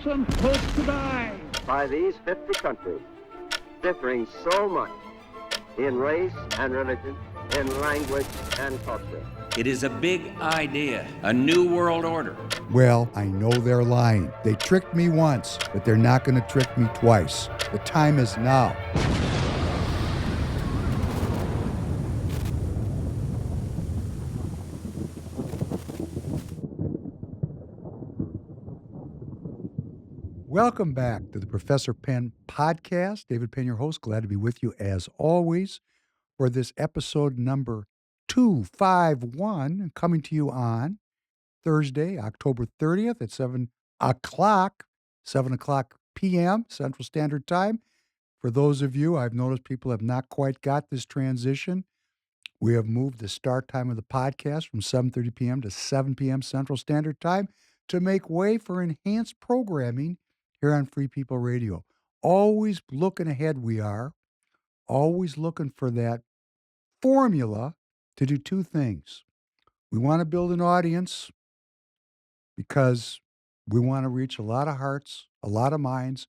innocent folk to die. By these 50 countries, differing so much in race and religion, in language and culture. It is a big idea, a new world order. Well, I know they're lying. They tricked me once, but they're not going to trick me twice. The time is now. Welcome back to the Professor Penn Podcast. David Penn, your host. Glad to be with you as always for this episode number 251, coming to you on Thursday, October 30th at 7 o'clock p.m. Central Standard Time. For those of you, I've noticed people have not quite got this transition. We have moved the start time of the podcast from 7:30 p.m. to 7 p.m. Central Standard Time to make way for enhanced programming here on Free People Radio. Always looking ahead we are, always looking for that formula to do two things. We want to build an audience because we want to reach a lot of hearts, a lot of minds.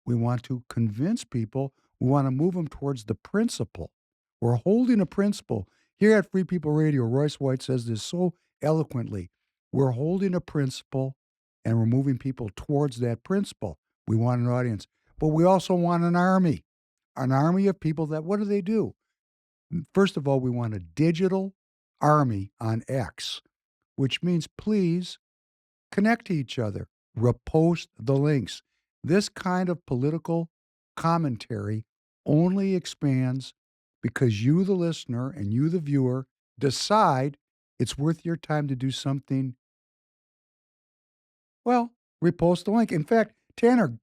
We want to convince people. We want to move them towards the principle. We're holding a principle. Here at Free People Radio, Royce White says this so eloquently. We're holding a principle and we're moving people towards that principle. We want an audience, but we also want an army of people that, what do? First of all, we want a digital army on X, which means please connect to each other, repost the links. This kind of political commentary only expands because you, the listener, and you, the viewer, decide it's worth your time to do something. Well, repost the link. In fact, Tanner,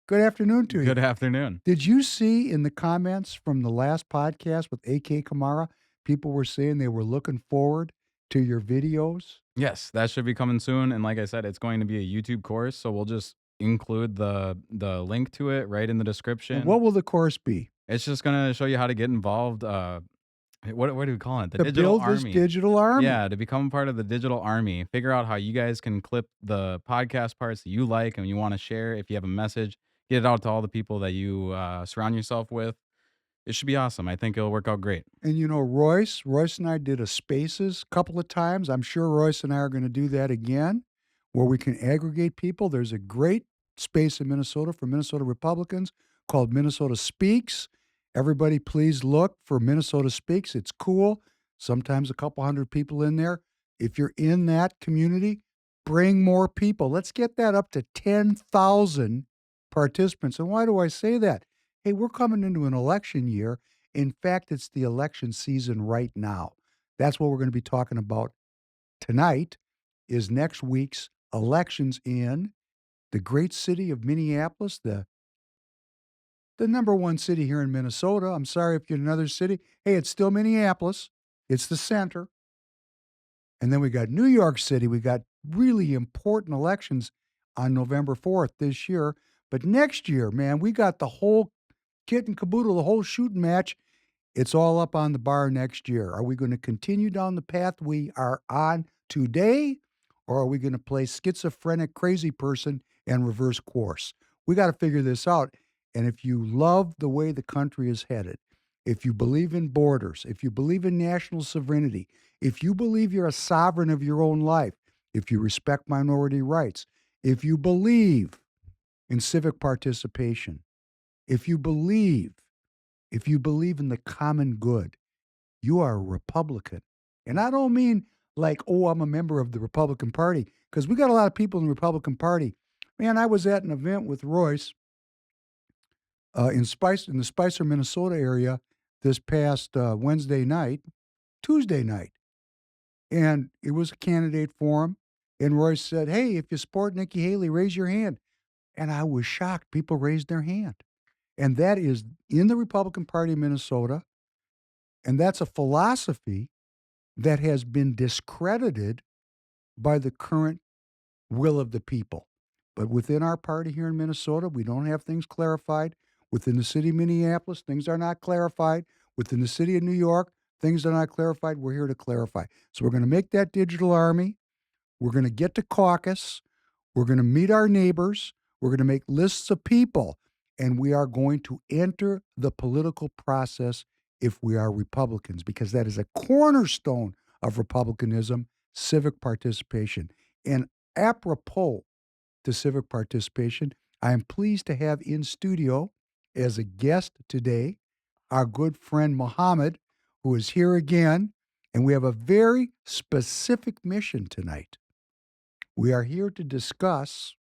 good afternoon to you. Good afternoon. Did you see in the comments from the last podcast with A.K. Kamara, people were saying they were looking forward to your videos? Yes, that should be coming soon. And like I said, it's going to be a YouTube course, so we'll just include the link to it right in the description. What will the course be? It's just going to show you how to get involved. What do we call it? The to digital build army. This digital army. Yeah, to become part of the digital army. Figure out how you guys can clip the podcast parts that you like and you want to share. If you have a message, get it out to all the people that you surround yourself with. It should be awesome. I think it'll work out great. And you know, Royce and I did a Spaces a couple of times. I'm sure Royce and I are going to do that again, where we can aggregate people. There's a great space in Minnesota for Minnesota Republicans called Minnesota Speaks. Everybody, please look for Minnesota Speaks. It's cool. Sometimes a couple hundred people in there. If you're in that community, bring more people. Let's get that up to 10,000 participants. And why do I say that? Hey, we're coming into an election year. In fact, it's the election season right now. That's what we're going to be talking about tonight is next week's elections in the great city of Minneapolis, the number one city here in Minnesota. I'm sorry if you're in another city. Hey, it's still Minneapolis. It's the center. And then we got New York City. We got really important elections on November 4th this year. But next year, man, we got the whole kit and caboodle, the whole shooting match. It's all up on the bar next year. Are we going to continue down the path we are on today? Or are we going to play schizophrenic crazy person and reverse course? We got to figure this out. And if you love the way the country is headed, if you believe in borders, if you believe in national sovereignty, if you believe you're a sovereign of your own life, if you respect minority rights, if you believe in civic participation, if you believe in the common good, you are a Republican. And I don't mean like, oh, I'm a member of the Republican Party, because we got a lot of people in the Republican Party. Man, I was at an event with Royce in the Spicer, Minnesota area this past Tuesday night. And it was a candidate forum. And Royce said, hey, if you support Nikki Haley, raise your hand. And I was shocked. People raised their hand. And that is in the Republican Party of Minnesota. And that's a philosophy that has been discredited by the current will of the people. But within our party here in Minnesota, we don't have things clarified. Within the city of Minneapolis, things are not clarified. Within the city of New York, things are not clarified. We're here to clarify. So we're going to make that digital army. We're going to get to caucus. We're going to meet our neighbors. We're going to make lists of people, and we are going to enter the political process if we are Republicans, because that is a cornerstone of Republicanism, civic participation. And apropos to civic participation, I am pleased to have in studio as a guest today our good friend Mohamed, who is here again, and we have a very specific mission tonight. We are here to discuss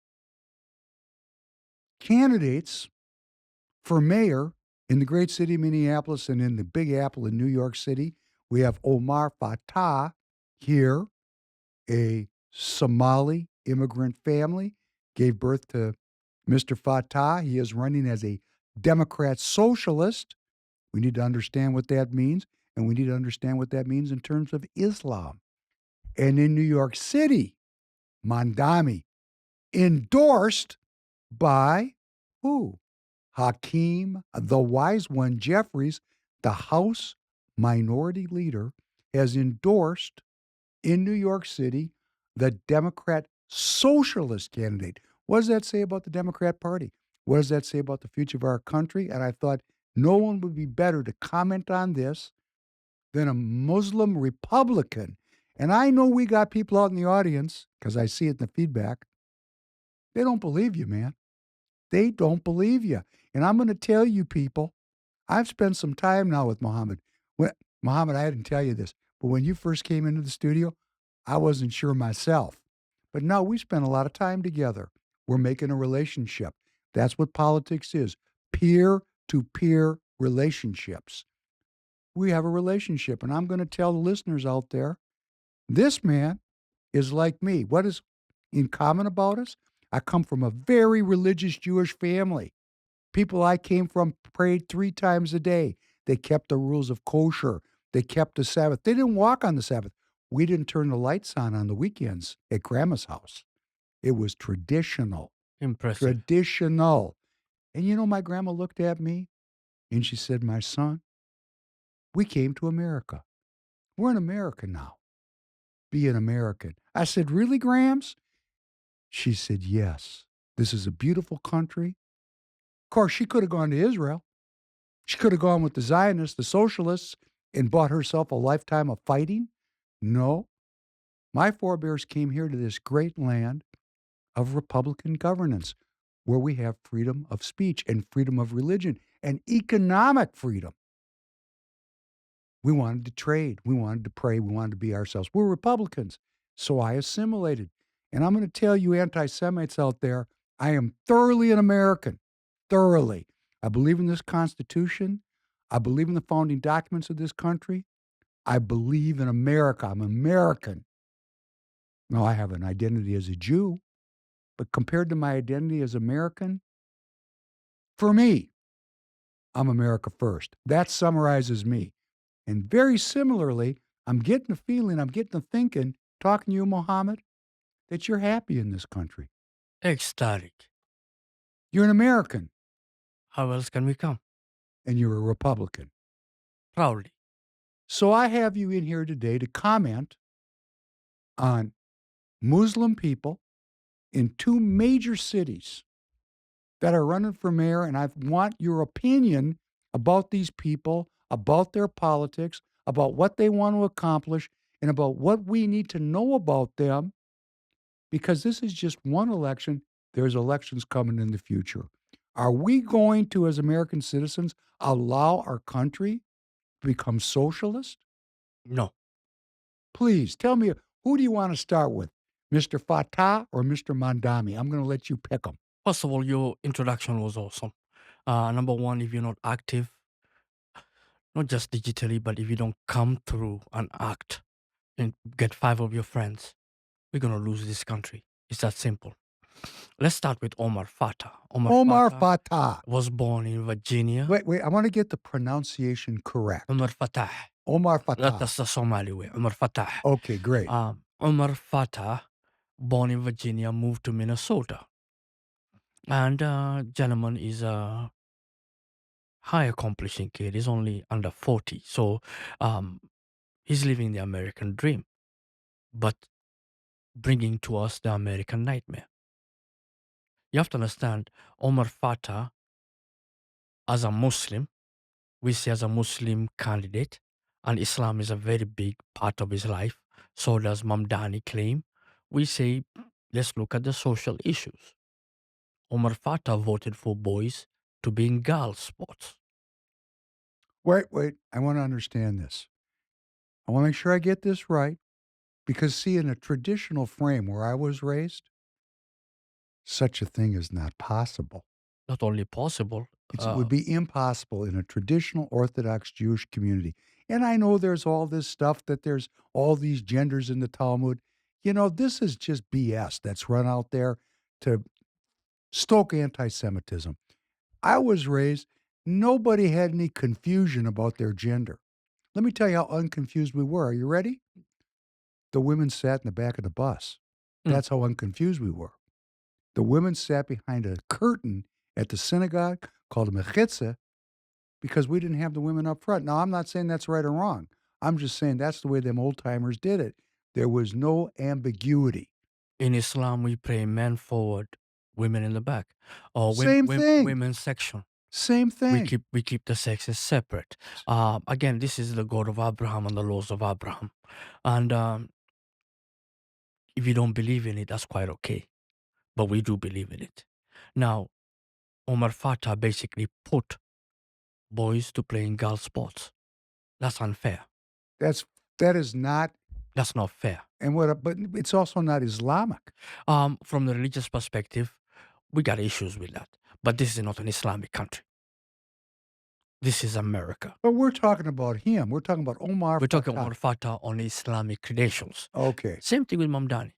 candidates for mayor in the great city of Minneapolis and in the Big Apple in New York City. We have Omar Fatah here, a Somali immigrant family, gave birth to Mr. Fatah. He is running as a Democrat socialist. We need to understand what that means, and we need to understand what that means in terms of Islam. And in New York City, Mandami, endorsed by who? Hakeem, the wise one, Jeffries, the House Minority Leader, has endorsed in New York City the Democrat socialist candidate. What does that say about the Democrat Party? What does that say about the future of our country? And I thought no one would be better to comment on this than a Muslim Republican. And I know we got people out in the audience, because I see it in the feedback. They don't believe you, man. They don't believe you. And I'm going to tell you people, I've spent some time now with Mohamed. Mohamed, I didn't tell you this, but when you first came into the studio, I wasn't sure myself. But now we spent a lot of time together. We're making a relationship. That's what politics is, peer-to-peer relationships. We have a relationship, and I'm going to tell the listeners out there, this man is like me. What is in common about us? I come from a very religious Jewish family. People I came from prayed 3 times a day. They kept the rules of kosher. They kept the Sabbath. They didn't walk on the Sabbath. We didn't turn the lights on the weekends at Grandma's house. It was traditional. Impressive. Traditional. And you know, my grandma looked at me and she said, my son, we came to America. We're in America now. Be an American. I said, really, Grams? She said, yes. This is a beautiful country. Of course, she could have gone to Israel. She could have gone with the Zionists, the socialists, and bought herself a lifetime of fighting. No. My forebears came here to this great land of Republican governance where we have freedom of speech and freedom of religion and economic freedom. We wanted to trade. We wanted to pray. We wanted to be ourselves. We're Republicans. So I assimilated. And I'm going to tell you anti-Semites out there, I am thoroughly an American. Thoroughly. I believe in this Constitution. I believe in the founding documents of this country. I believe in America. I'm American. Now, I have an identity as a Jew, but compared to my identity as American, for me, I'm America first. That summarizes me. And very similarly, I'm getting a feeling, I'm getting a thinking, talking to you, Mohammed, that you're happy in this country. Ecstatic. You're an American, How else can we come? and you're a Republican. Proudly. So I have you in here today to comment on Muslim people in 2 major cities that are running for mayor, and I want your opinion about these people, about their politics, about what they want to accomplish, and about what we need to know about them, because this is just one election. There's elections coming in the future. Are we going to, as American citizens, allow our country to become socialist? No. Please tell me, who do you want to start with, Mr. Fatah or Mr. Mandami? I'm going to let you pick them. First of all, your introduction was awesome. Number one, if you're not active, not just digitally, but if you don't come through and act and get 5 of your friends, we're going to lose this country. It's that simple. Let's start with Omar Fatah. Omar Fatah. was born in Virginia. Wait, I want to get the pronunciation correct. Omar Fatah. Omar Fatah. That's the Somali way. Omar Fatah. Okay, great. Omar Fatah, born in Virginia, moved to Minnesota. And gentleman is a high accomplishing kid. He's only under 40. So he's living the American dream, but bringing to us the American nightmare. You have to understand, Omar Fatah, as a Muslim, we see as a Muslim candidate, and Islam is a very big part of his life. So does Mamdani claim. We say, let's look at the social issues. Omar Fatah voted for boys to be in girls' sports. Wait. I want to understand this. I want to make sure I get this right. Because, see, in a traditional frame where I was raised, such a thing is not possible. Not only possible, It would be impossible in a traditional Orthodox Jewish community. And I know there's all this stuff that there's all these genders in the Talmud. You know, this is just BS that's run out there to stoke anti Semitism. I was raised, nobody had any confusion about their gender. Let me tell you how unconfused we were. Are you ready? The women sat in the back of the bus. That's how unconfused we were. The women sat behind a curtain at the synagogue called a mechitza because we didn't have the women up front. Now, I'm not saying that's right or wrong. I'm just saying that's the way them old timers did it. There was no ambiguity. in Islam, we pray men forward, women in the back, or Same thing. women's section. Same thing. We keep the sexes separate. Again, this is the God of Abraham and the laws of Abraham, and if you don't believe in it, that's quite okay. But we do believe in it. Now, Omar Fatah basically put boys to play in girl sports. That's unfair. That is not. That's not fair. And but it's also not Islamic. From the religious perspective, we got issues with that. But this is not an Islamic country. This is America. But we're talking about him. We're talking about Omar We're Fatah. talking about Fatah on Islamic credentials. Okay. Same thing with Mamdani.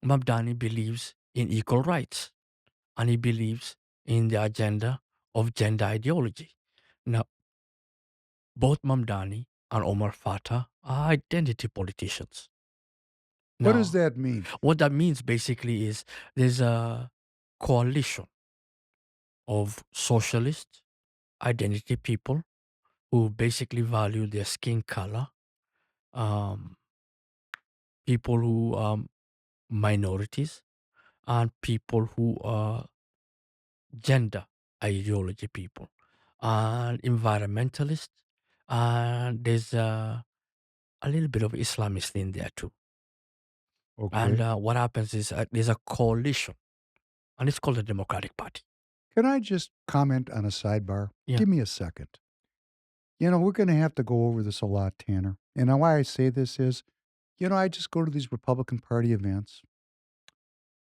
Mamdani believes in equal rights, and he believes in the agenda of gender ideology. Now, both Mamdani and Omar Fatah are identity politicians. What does Now, that mean? what that means basically is there's a coalition of socialist identity people who basically value their skin color, people who are minorities, and people who are gender ideology people, and environmentalists, and there's a little bit of Islamist in there too. Okay. And what happens is there's a coalition, and it's called the Democratic Party. Can I just comment on a sidebar? Yeah. Give me a second. You know, we're going to have to go over this a lot, Tanner. And why I say this is, you know, I just go to these Republican Party events.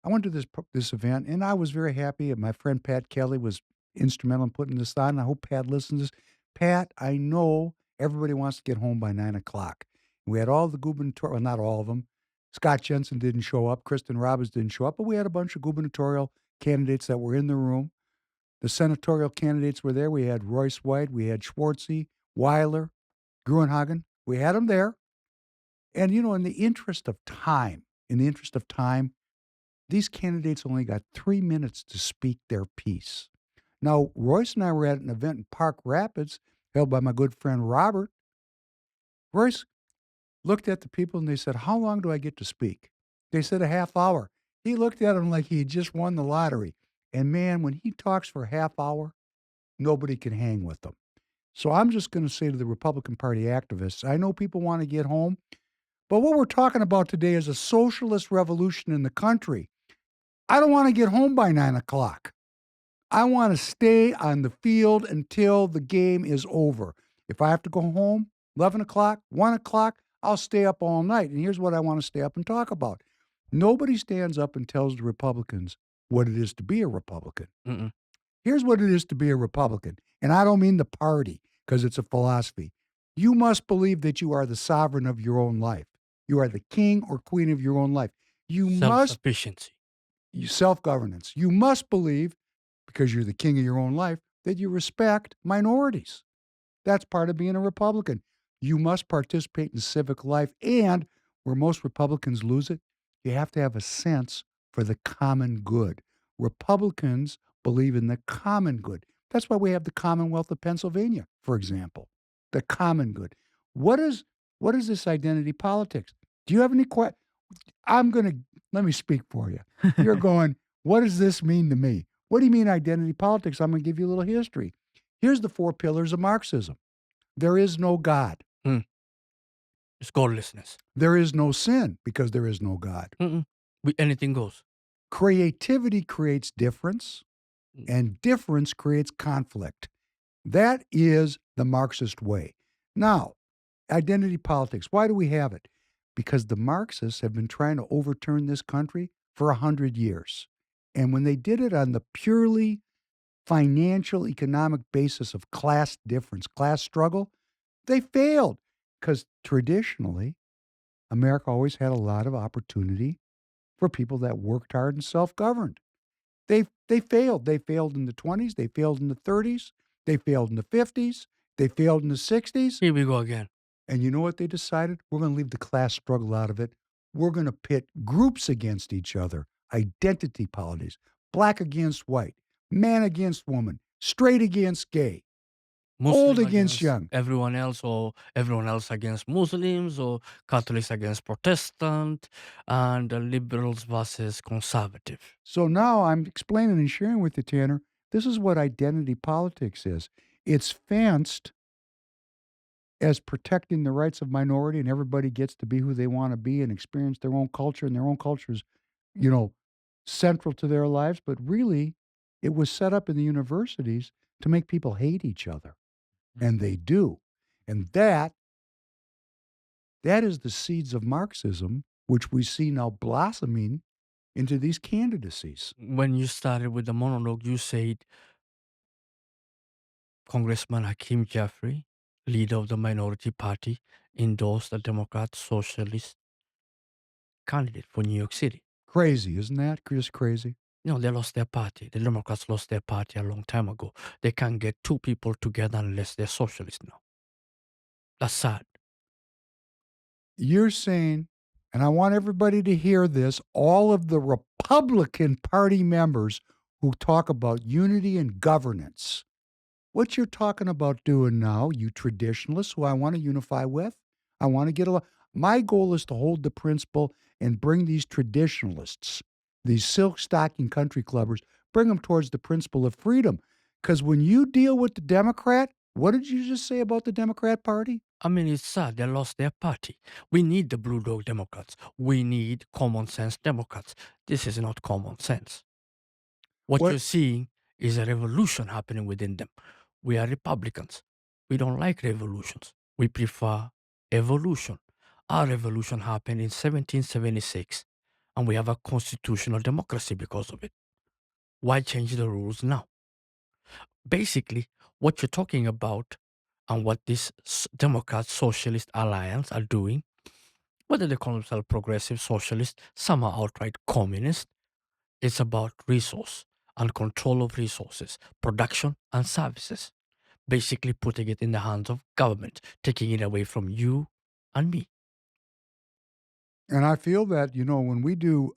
I went to this event, and I was very happy. And my friend Pat Kelly was instrumental in putting this on. I hope Pat listens to this. Pat, I know everybody wants to get home by 9 o'clock. We had all the gubernatorial, well, not all of them. Scott Jensen didn't show up. Kristen Roberts didn't show up. But we had a bunch of gubernatorial candidates that were in the room. The senatorial candidates were there. We had Royce White. We had Schwartzy, Weiler, Gruenhagen. We had them there. And, you know, in the interest of time, these candidates only got 3 minutes to speak their piece. Now, Royce and I were at an event in Park Rapids held by my good friend Robert. Royce looked at the people and they said, "How long do I get to speak?" They said a half hour. He looked at them like he had just won the lottery. And man, when he talks for a half hour, nobody can hang with him. So I'm just going to say to the Republican Party activists, I know people want to get home, but what we're talking about today is a socialist revolution in the country. I don't want to get home by 9 o'clock. I want to stay on the field until the game is over. If I have to go home, 11 o'clock, 1 o'clock, I'll stay up all night. And here's what I want to stay up and talk about. Nobody stands up and tells the Republicans what it is to be a Republican. Mm-mm. Here's what it is to be a Republican. And I don't mean the party, because it's a philosophy. You must believe that you are the sovereign of your own life. You are the king or queen of your own life. You must Self-sufficiency. self-governance. You must believe, because you're the king of your own life, that you respect minorities. That's part of being a Republican. You must participate in civic life. And where most Republicans lose it, you have to have a sense for the common good. Republicans believe in the common good. That's why we have the Commonwealth of Pennsylvania, for example. The common good. What is this identity politics? Do you have any questions? Let me speak for you. You're going, What does this mean to me? What do you mean identity politics? I'm going to give you a little history. Here's the 4 pillars of Marxism. There is no God. It's godlessness. There is no sin because there is no God. Anything goes. Creativity creates difference, and difference creates conflict. That is the Marxist way. Now, identity politics, why do we have it? Because the Marxists have been trying to overturn this country for 100 years. And when they did it on the purely financial, economic basis of class difference, class struggle, they failed. Because traditionally, America always had a lot of opportunity for people that worked hard and self-governed. They failed. They failed in the 20s. They failed in the 30s. They failed in the 50s. They failed in the 60s. Here we go again. And you know what they decided? We're going to leave the class struggle out of it. We're going to pit groups against each other, identity politics, black against white, man against woman, straight against gay, old Muslim against young. everyone else, or everyone else against Muslims, or Catholics against Protestant, and liberals versus conservative. So now I'm explaining and sharing with you, Tanner, this is what identity politics is. It's fenced as protecting the rights of minority, and everybody gets to be who they want to be and experience their own culture, and their own culture is, central to their lives. But really, it was set up in the universities to make people hate each other. And they do. And that is the seeds of Marxism, which we see now blossoming into these candidacies. When you started with the monologue, you said Congressman Hakeem Jeffrey, leader of the minority party, endorsed a Democrat socialist candidate for New York City. Crazy, isn't that? Just crazy. They lost their party. The Democrats lost their party a long time ago. They can't get 2 people together unless they're socialists now. That's sad. You're saying, and I want everybody to hear this, all of the Republican Party members who talk about unity and governance, what you're talking about doing now, you traditionalists who I want to unify with, I want to get along. My goal is to hold the principle and bring these traditionalists, these silk stocking country clubbers, bring them towards the principle of freedom. Because when you deal with the Democrat, what did you just say about the Democrat Party? I mean, it's sad. They lost their party. We need the Blue Dog Democrats. We need common sense Democrats. This is not common sense. What you're seeing is a revolution happening within them. We are Republicans. We don't like revolutions. We prefer evolution. Our revolution happened in 1776, and we have a constitutional democracy because of it. Why change the rules now? Basically, what you're talking about and what this Democrat Socialist Alliance are doing, whether they call themselves progressive socialist, some are outright communist, it's about resource and control of resources, production and services. Basically putting it in the hands of government, taking it away from you and me. And I feel that, when we do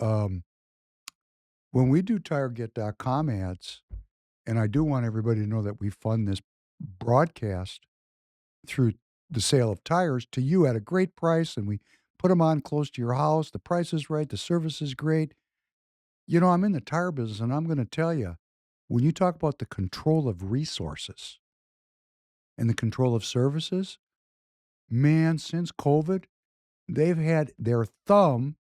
TireGet.com ads, and I do want everybody to know that we fund this broadcast through the sale of tires to you at a great price, and we put them on close to your house. The price is right. The service is great. I'm in the tire business, and I'm going to tell you, when you talk about the control of resources and the control of services, man, since COVID, they've had their thumb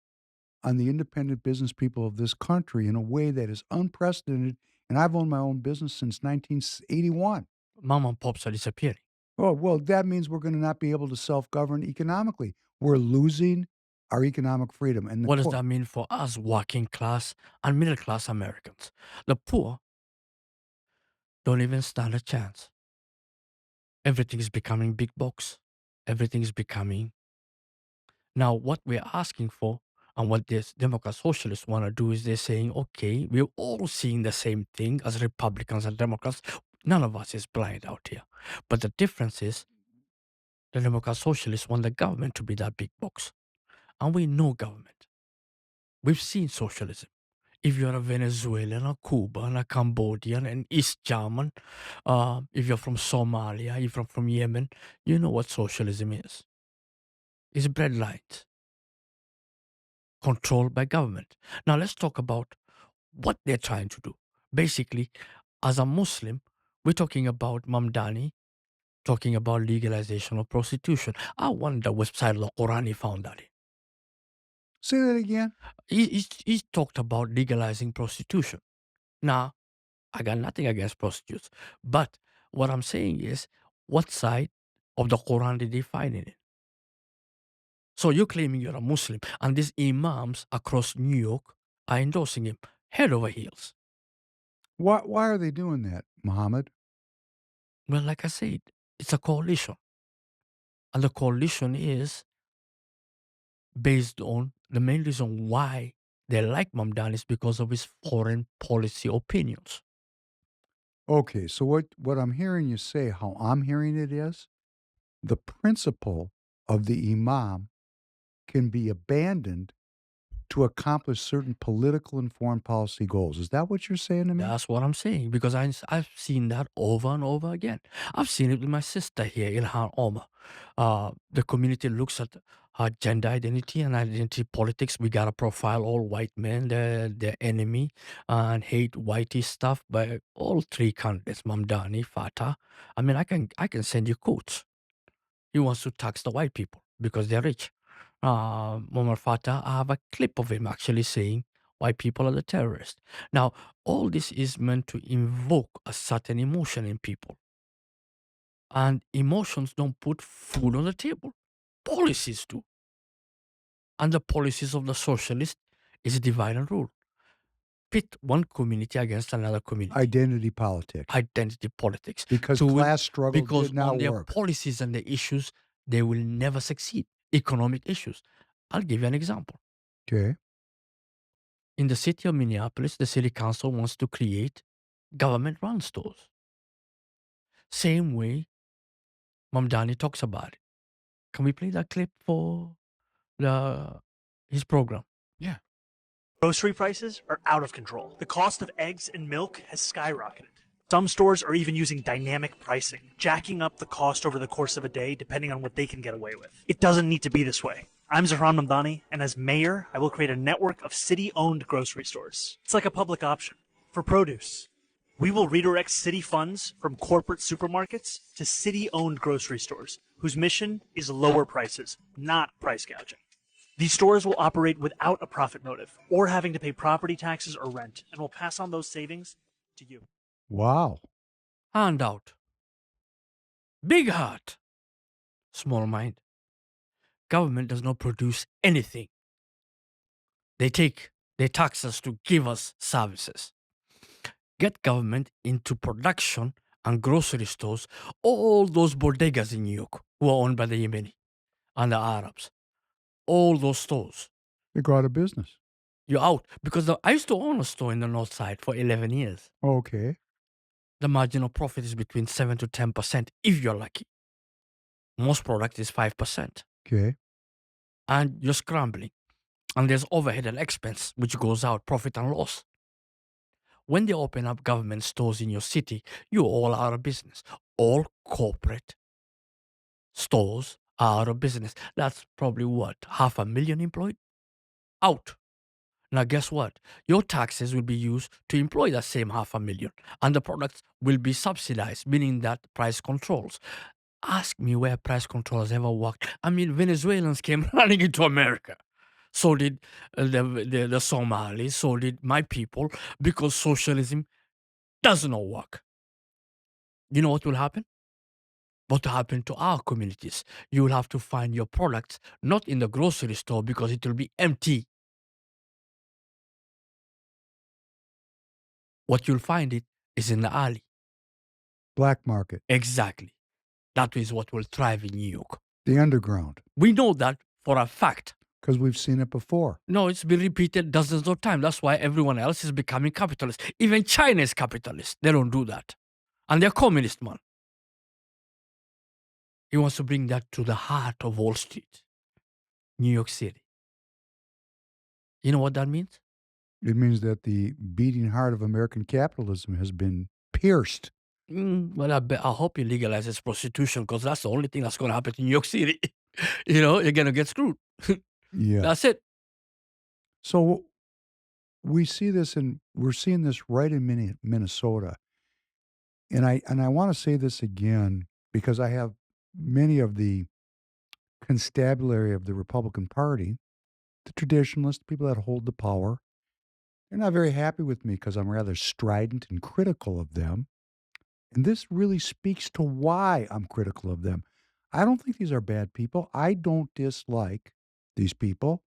on the independent business people of this country in a way that is unprecedented. And I've owned my own business since 1981. Mom and pops are disappearing. Oh, well, that means we're going to not be able to self-govern economically. We're losing our economic freedom. And what does that mean for us, working class and middle class Americans? The poor don't even stand a chance. Everything is becoming big box. Everything is becoming. Now, what we're asking for and what this Democrat Socialists want to do is they're saying, okay, we're all seeing the same thing as Republicans and Democrats. None of us is blind out here. But the difference is the Democrat Socialists want the government to be that big box. And we know government. We've seen socialism. If you're a Venezuelan, a Cuban, a Cambodian, an East German, if you're from Somalia, if you're from Yemen, you know what socialism is. It's bread lines, controlled by government. Now let's talk about what they're trying to do. Basically, as a Muslim, we're talking about Mamdani, talking about legalization of prostitution. I wonder which side of the Quran he found that in. Say that again. He talked about legalizing prostitution. Now, I got nothing against prostitutes, but what I'm saying is, what side of the Quran did he find in it? So you're claiming you're a Muslim, and these imams across New York are endorsing him head over heels. Why are they doing that, Mohammed? Well, like I said, it's a coalition. And the coalition is based on the main reason why they like Mamdani is because of his foreign policy opinions. Okay, so what I'm hearing you say, how I'm hearing it is, the principle of the imam can be abandoned to accomplish certain political and foreign policy goals. Is that what you're saying to me? That's what I'm saying, because I've seen that over and over again. I've seen it with my sister here, Ilhan Omar. The community looks at her gender identity and identity politics. We got to profile all white men, their enemy, and hate whitey stuff by all three candidates, Mamdani, Fatah. I mean, I can send you quotes. He wants to tax the white people because they're rich. Muammar Fatah, I have a clip of him actually saying white people are the terrorists. Now, all this is meant to invoke a certain emotion in people. And emotions don't put food on the table. Policies do. And the policies of the socialist is divide and rule. Pit one community against another community. Identity politics. Identity politics. Because To win- class struggle because did not on their work. policies and the issues, they will never succeed. Economic issues. I'll give you an example. Okay. In the city of Minneapolis, the city council wants to create government-run stores. Same way Mamdani talks about it. Can we play that clip for his program? Yeah. Grocery prices are out of control. The cost of eggs and milk has skyrocketed. Some stores are even using dynamic pricing, jacking up the cost over the course of a day depending on what they can get away with. It doesn't need to be this way. I'm Zahran Mamdani, and as mayor, I will create a network of city-owned grocery stores. It's like a public option for produce. We will redirect city funds from corporate supermarkets to city-owned grocery stores, whose mission is lower prices, not price gouging. These stores will operate without a profit motive or having to pay property taxes or rent, and will pass on those savings to you. Wow. Handout. Big heart. Small mind. Government does not produce anything. They take their taxes to give us services. Get government into production and grocery stores, all those bodegas in New York who are owned by the Yemeni and the Arabs. All those stores. They go out of business. You're out. Because I used to own a store in the north side for 11 years. Okay. The marginal profit is between 7 to 10% if you're lucky. Most product is 5%. Okay. And you're scrambling. And there's overhead and expense, which goes out, profit and loss. When they open up government stores in your city, you're all out of business. All corporate stores are out of business. That's probably what, 500,000 employed? Out. Now, guess what? Your taxes will be used to employ that same 500,000, and the products will be subsidized, meaning that price controls. Ask me where price controls ever worked. I mean, Venezuelans came running into America. So did the Somalis, so did my people, because socialism does not work. You know what will happen? What will happen to our communities? You will have to find your products not in the grocery store because it will be empty. What you'll find it is in the alley. Black market. Exactly. That is what will thrive in New York. The underground. We know that for a fact. Because we've seen it before. No, it's been repeated dozens of times. That's why everyone else is becoming capitalist. Even China is capitalist. They don't do that. And they're communist, man. He wants to bring that to the heart of Wall Street, New York City. You know what that means? It means that the beating heart of American capitalism has been pierced. Well, I hope he legalizes prostitution, because that's the only thing that's going to happen in New York City. You're going to get screwed. Yeah. That's it. So we're seeing this right in Minnesota. And I want to say this again because I have many of the constabulary of the Republican Party, the traditionalists, people that hold the power. They're not very happy with me because I'm rather strident and critical of them. And this really speaks to why I'm critical of them. I don't think these are bad people. I don't dislike these people.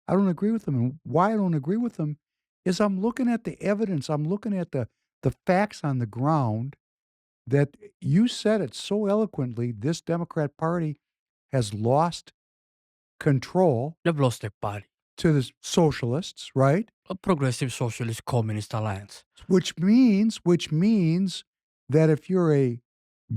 I don't agree with them. And why I don't agree with them is I'm looking at the evidence, I'm looking at the facts on the ground that you said it so eloquently. This Democrat Party has lost control They've lost their party. to the socialists, right? A progressive socialist communist alliance. Which means that if you're a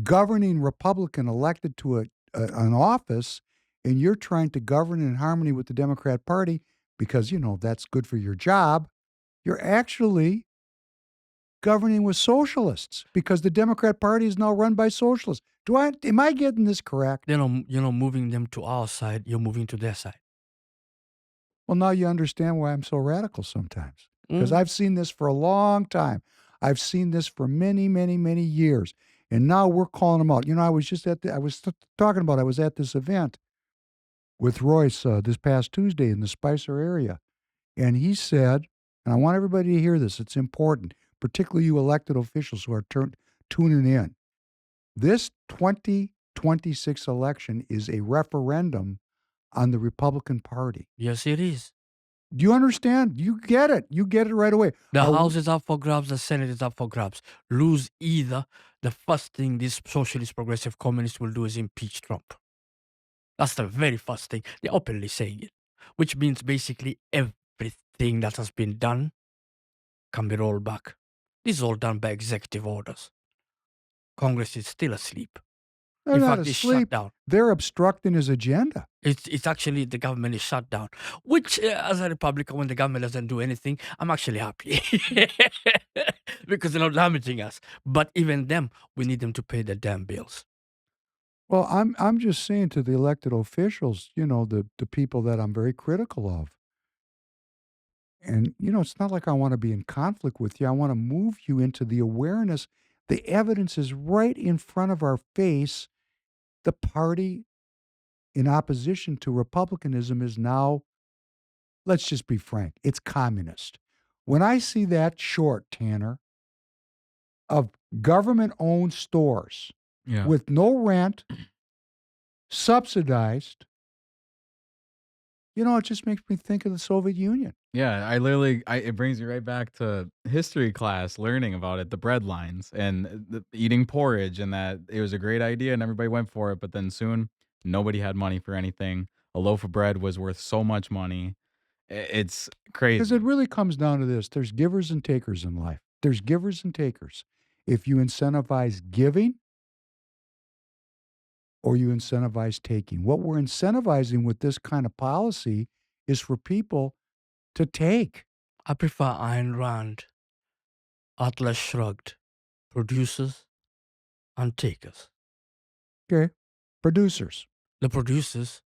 governing Republican elected to an office and you're trying to govern in harmony with the Democrat Party because, that's good for your job, you're actually governing with socialists because the Democrat Party is now run by socialists. Am I getting this correct? You're not moving them to our side, you're moving to their side. Well, now you understand why I'm so radical sometimes. Because Mm. I've seen this for a long time. I've seen this for many, many, many years. And now we're calling them out. I was just I was talking about, I was at this event with Royce this past Tuesday in the Spicer area. And he said, and I want everybody to hear this, it's important, particularly you elected officials who are tuning in. This 2026 election is a referendum on the Republican Party. Yes, it is. Do you understand? You get it. You get it right away. The House is up for grabs, the Senate is up for grabs. Lose either, the first thing these socialist progressive communists will do is impeach Trump. That's the very first thing. They're openly saying it, which means basically everything that has been done can be rolled back. This is all done by executive orders. Congress is still asleep. They're In not fact, it's shut asleep. down. They're obstructing his agenda. It's actually the government is shut down, which as a Republican, when the government doesn't do anything, I'm actually happy because they're not damaging us. But even them, we need them to pay their damn bills. Well, I'm just saying to the elected officials, the people that I'm very critical of. And it's not like I want to be in conflict with you. I want to move you into the awareness. The evidence is right in front of our face. The party in opposition to republicanism is now, let's just be frank, it's communist. When I see that short, Tanner, of government-owned stores Yeah. with no rent, subsidized, it just makes me think of the Soviet Union. Yeah, it brings me right back to history class, learning about it, the bread lines and eating porridge, and that it was a great idea and everybody went for it. But then soon, nobody had money for anything. A loaf of bread was worth so much money. It's Because it crazy. really comes down to this. There's givers and takers in life. There's givers and takers. If you incentivize giving or you incentivize taking, what we're incentivizing with this kind of policy is for people to take. I prefer Ayn Rand, Atlas Shrugged, producers and takers. Okay. Producers. The producers,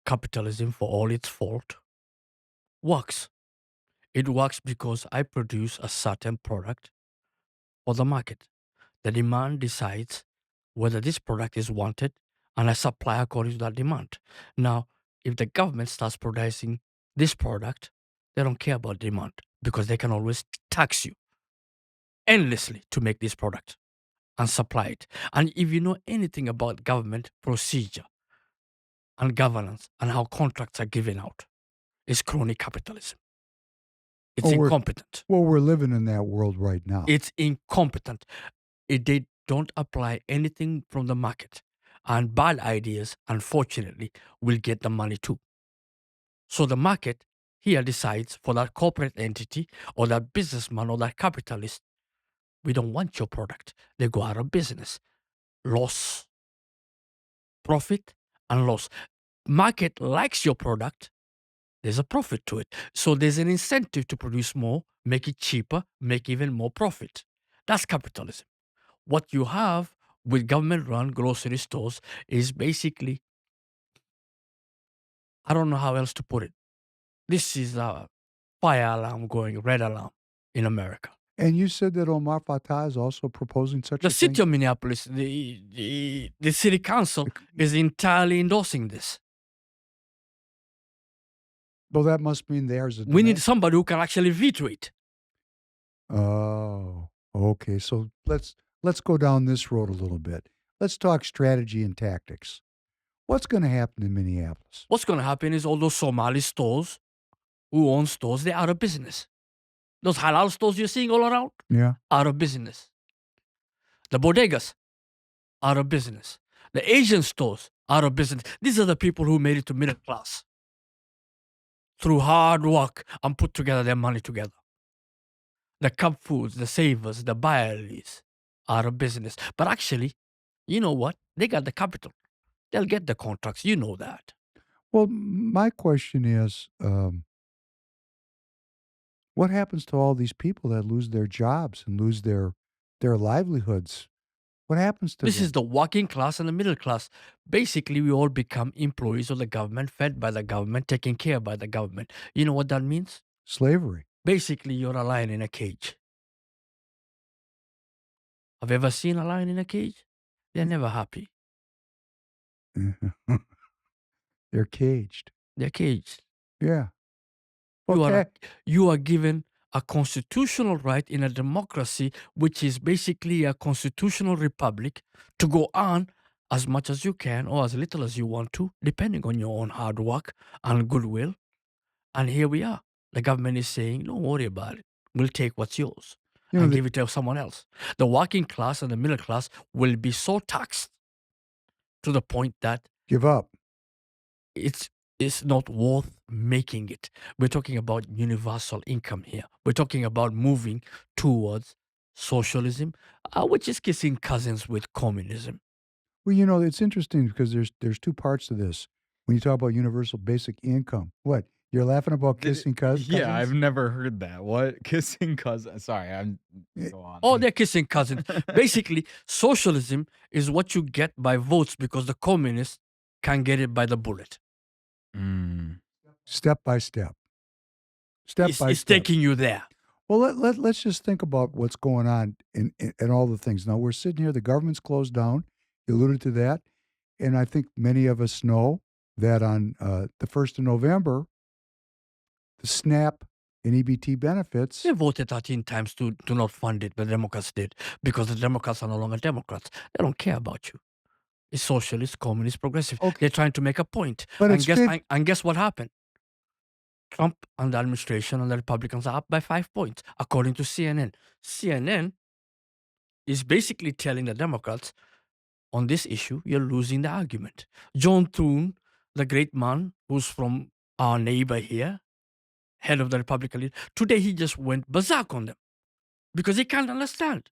capitalism for all its fault, works. It works because I produce a certain product for the market. The demand decides whether this product is wanted, and I supply according to that demand. Now, if the government starts producing this product, they don't care about demand because they can always tax you endlessly to make this product and supply it. And if you know anything about government procedure and governance and how contracts are given out, it's crony capitalism. It's incompetent. We're living in that world right now. It's incompetent. They don't apply anything from the market. And bad ideas, unfortunately, will get the money too. So the market here decides for that corporate entity or that businessman or that capitalist, we don't want your product. They go out of business. Loss, profit, and loss. Market likes your product. There's a profit to it. So there's an incentive to produce more, make it cheaper, make even more profit. That's capitalism. What you have with government-run grocery stores is basically, I don't know how else to put it. This is fire alarm going, red alarm in America. And you said that Omar Fatah is also proposing such The a thing? city of Minneapolis, the city council is entirely endorsing this. Well, that must mean there's a We need demand. somebody who can actually veto it. Oh, okay. So let's go down this road a little bit. Let's talk strategy and tactics. What's going to happen in Minneapolis? What's going to happen is all those Somali stores who own stores, they're out of business. Those halal stores you're seeing all around, Yeah. out of business. The bodegas, out of business. The Asian stores, out of business. These are the people who made it to middle class through hard work and put together their money together. The Cub Foods, the Savers, the Byerlys, out of business. But actually, you know what? They got the capital. They'll get the contracts. You know that. Well, my question is, what happens to all these people that lose their jobs and lose their livelihoods? What happens to This them? is the working class and the middle class. Basically, we all become employees of the government, fed by the government, taken care of by the government. You know what that means? Slavery. Basically, you're a lion in a cage. Have you ever seen a lion in a cage? They're never happy. They're caged. They're caged. Yeah. You are given a constitutional right in a democracy, which is basically a constitutional republic, to go on as much as you can or as little as you want to, depending on your own hard work and goodwill. And here we are. The government is saying, don't worry about it. We'll take what's yours and give it to someone else. The working class and the middle class will be so taxed to the point that give up. It's not worth making it. We're talking about universal income here. We're talking about moving towards socialism, which is kissing cousins with communism. Well, it's interesting because there's two parts to this. When you talk about universal basic income, what? You're laughing about kissing cousins? Yeah, I've never heard that. What? Kissing cousins? Sorry, go on. Oh, they're kissing cousins. Basically, socialism is what you get by votes because the communists can't get it by the bullet. Step by step. It's taking you there. Well, let's just think about what's going on in all the things. Now, we're sitting here, the government's closed down. You alluded to that. And I think many of us know that on the 1st of November, the SNAP and EBT benefits. They voted 13 times to not fund it, but the Democrats did, because the Democrats are no longer Democrats. They don't care about you. It's socialist, communist, progressive. Okay. They're trying to make a point. But and guess what happened? Trump and the administration and the Republicans are up by 5 points, according to CNN. CNN is basically telling the Democrats, on this issue, you're losing the argument. John Thune, the great man who's from our neighbor here, head of the Republican leader, today he just went berserk on them because he can't understand.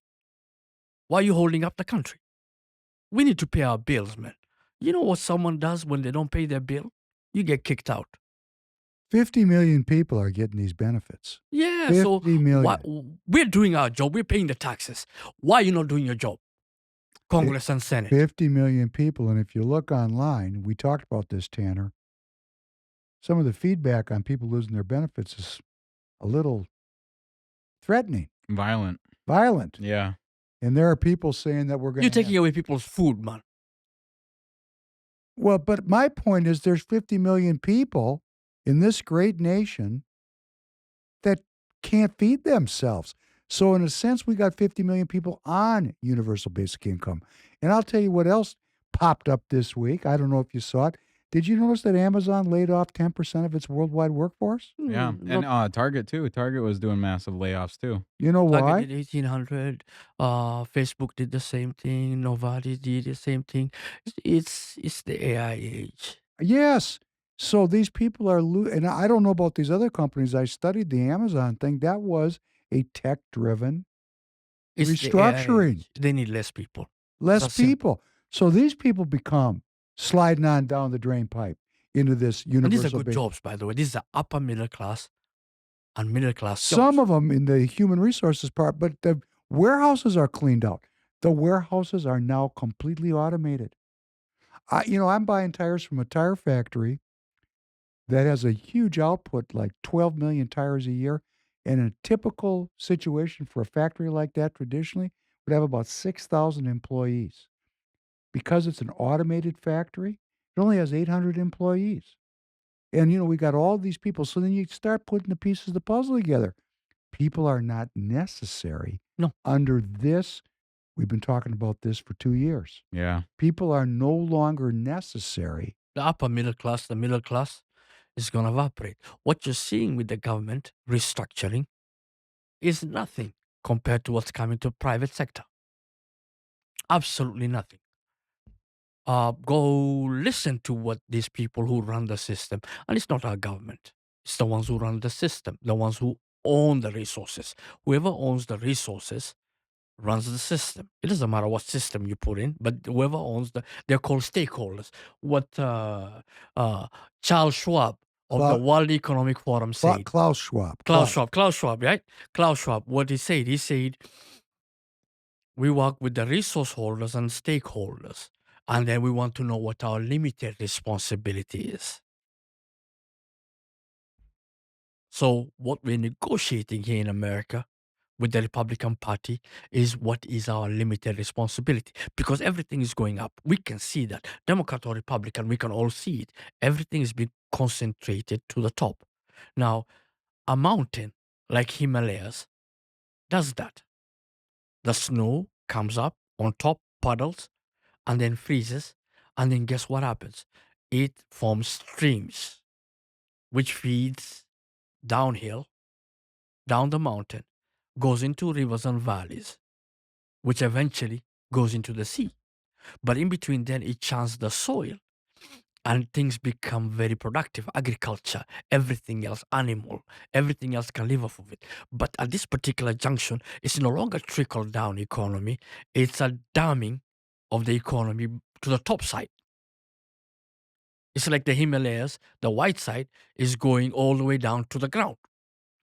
Why are you holding up the country? We need to pay our bills, man. You know what someone does when they don't pay their bill? You get kicked out. 50 million people are getting these benefits. Yeah, 50 so million. we're doing our job. We're paying the taxes. Why are you not doing your job? Congress and Senate. 50 million people. And if you look online, we talked about this, Tanner, some of the feedback on people losing their benefits is a little threatening. Violent. Yeah. And there are people saying that we're going to... You're taking away people's food, man. Well, but my point is there's 50 million people in this great nation that can't feed themselves. So in a sense, we got 50 million people on universal basic income. And I'll tell you what else popped up this week. I don't know if you saw it. Did you notice that Amazon laid off 10% of its worldwide workforce? Yeah, and Target too. Target was doing massive layoffs too. You know why? Target did 1,800. Facebook did the same thing. Novartis did the same thing. It's the AI age. Yes. So these people are, and I don't know about these other companies. I studied the Amazon thing. That was a tech-driven restructuring. They need less people. Less people. So these people become sliding on down the drain pipe into this universal. And these are good jobs, by the way. These are upper middle class and middle class jobs. Some of them in the human resources part, but the warehouses are cleaned out. The warehouses are now completely automated. I'm buying tires from a tire factory that has a huge output, like 12 million tires a year. And in a typical situation for a factory like that traditionally would have about 6,000 employees. Because it's an automated factory, it only has 800 employees. And, we got all these people. So then you start putting the pieces of the puzzle together. People are not necessary No. under this. We've been talking about this for 2 years. Yeah. People are no longer necessary. The upper middle class, the middle class is going to evaporate. What you're seeing with the government restructuring is nothing compared to what's coming to private sector. Absolutely nothing. Go listen to what these people who run the system, and it's not our government. It's the ones who run the system, the ones who own the resources. Whoever owns the resources runs the system. It doesn't matter what system you put in, but whoever owns they're called stakeholders. What Charles Schwab of the World Economic Forum said. Klaus Schwab. Klaus Schwab, right? Klaus Schwab, what he said, we work with the resource holders and stakeholders, and then we want to know what our limited responsibility is. So what we're negotiating here in America with the Republican Party is what is our limited responsibility, because everything is going up. We can see that. Democrat or Republican, we can all see it. Everything is being concentrated to the top. Now, a mountain like Himalayas does that. The snow comes up on top, puddles, and then freezes. And then guess what happens? It forms streams, which feeds downhill, down the mountain, goes into rivers and valleys, which eventually goes into the sea. But in between then, it churns the soil and things become very productive. Agriculture, everything else, animal, everything else can live off of it. But at this particular junction, it's no longer trickle-down economy. It's a damming of the economy to the top side. It's like the Himalayas, the white side is going all the way down to the ground.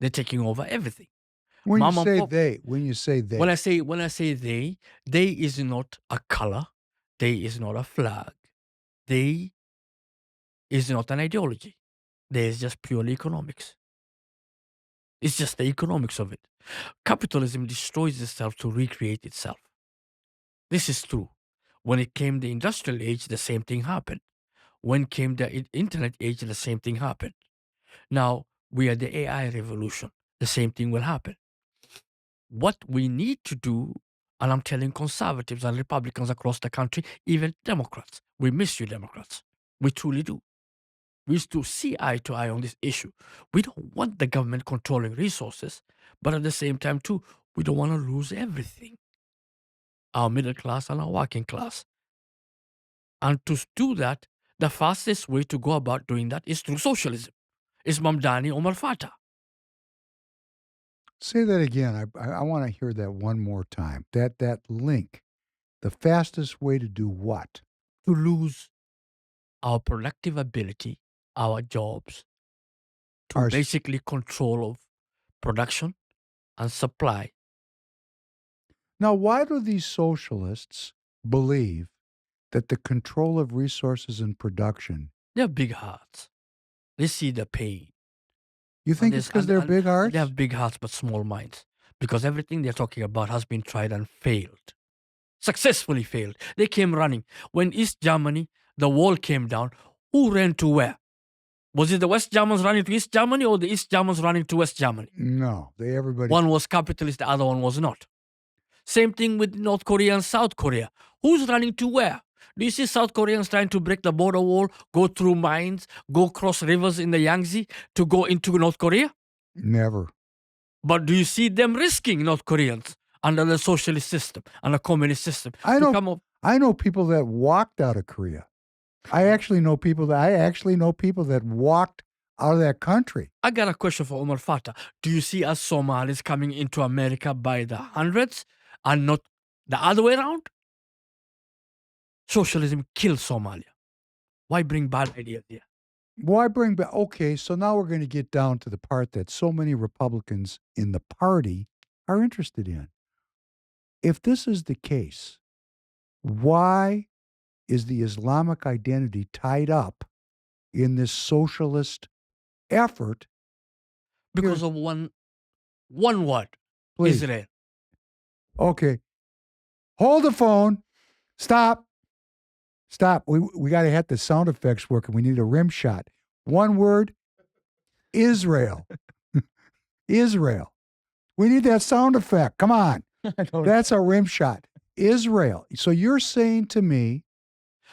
They're taking over everything. When Mom you and say pop- they, When I say they is not a color, they is not a flag, they is not an ideology. They is just purely economics. It's just the economics of it. Capitalism destroys itself to recreate itself. This is true. When it came the industrial age, the same thing happened. When came the internet age, the same thing happened. Now we are the AI revolution. The same thing will happen. What we need to do, and I'm telling conservatives and Republicans across the country, even Democrats, we miss you, Democrats. We truly do. We used to see eye to eye on this issue. We don't want the government controlling resources, but at the same time, too, we don't want to lose everything. Our middle class and our working class. And to do that, the fastest way to go about doing that is through socialism. It's Mamdani Omar Fatah. say that again. I want to hear that one more time. That link. The fastest way to do what? To lose our productive ability, our jobs, to Our- basically control of production and supply. Now, why do these socialists believe that the control of resources and production? They have big hearts. They see the pain. You think it's because they're big hearts? They have big hearts but small minds. Because everything they're talking about has been tried and failed. Successfully failed. They came running. When East Germany, the wall came down, who ran to where? Was it the West Germans running to East Germany or the East Germans running to West Germany? No, everybody. One was capitalist, the other one was not. Same thing with North Korea and South Korea. Who's running to where? Do you see South Koreans trying to break the border wall, go through mines, go cross rivers in the Yangtze to go into North Korea? Never. But do you see them risking North Koreans under the socialist system and the communist system? I know people that walked out of Korea. I actually know people that walked out of that country. I got a question for Omar Fatah. Do you see us Somalis coming into America by the hundreds and not the other way around? Socialism kills Somalia. Why bring bad ideas here? Why bring back? Okay, so now we're going to get down to the part that so many Republicans in the party are interested in. If this is the case, why is the Islamic identity tied up in this socialist effort? Because Here's- of one word, Please. Israel. Okay. Hold the phone. Stop. Stop. We got to have the sound effects working. We need a rim shot. One word, Israel. Israel. We need that sound effect. Come on. That's a rim shot. Israel. So you're saying to me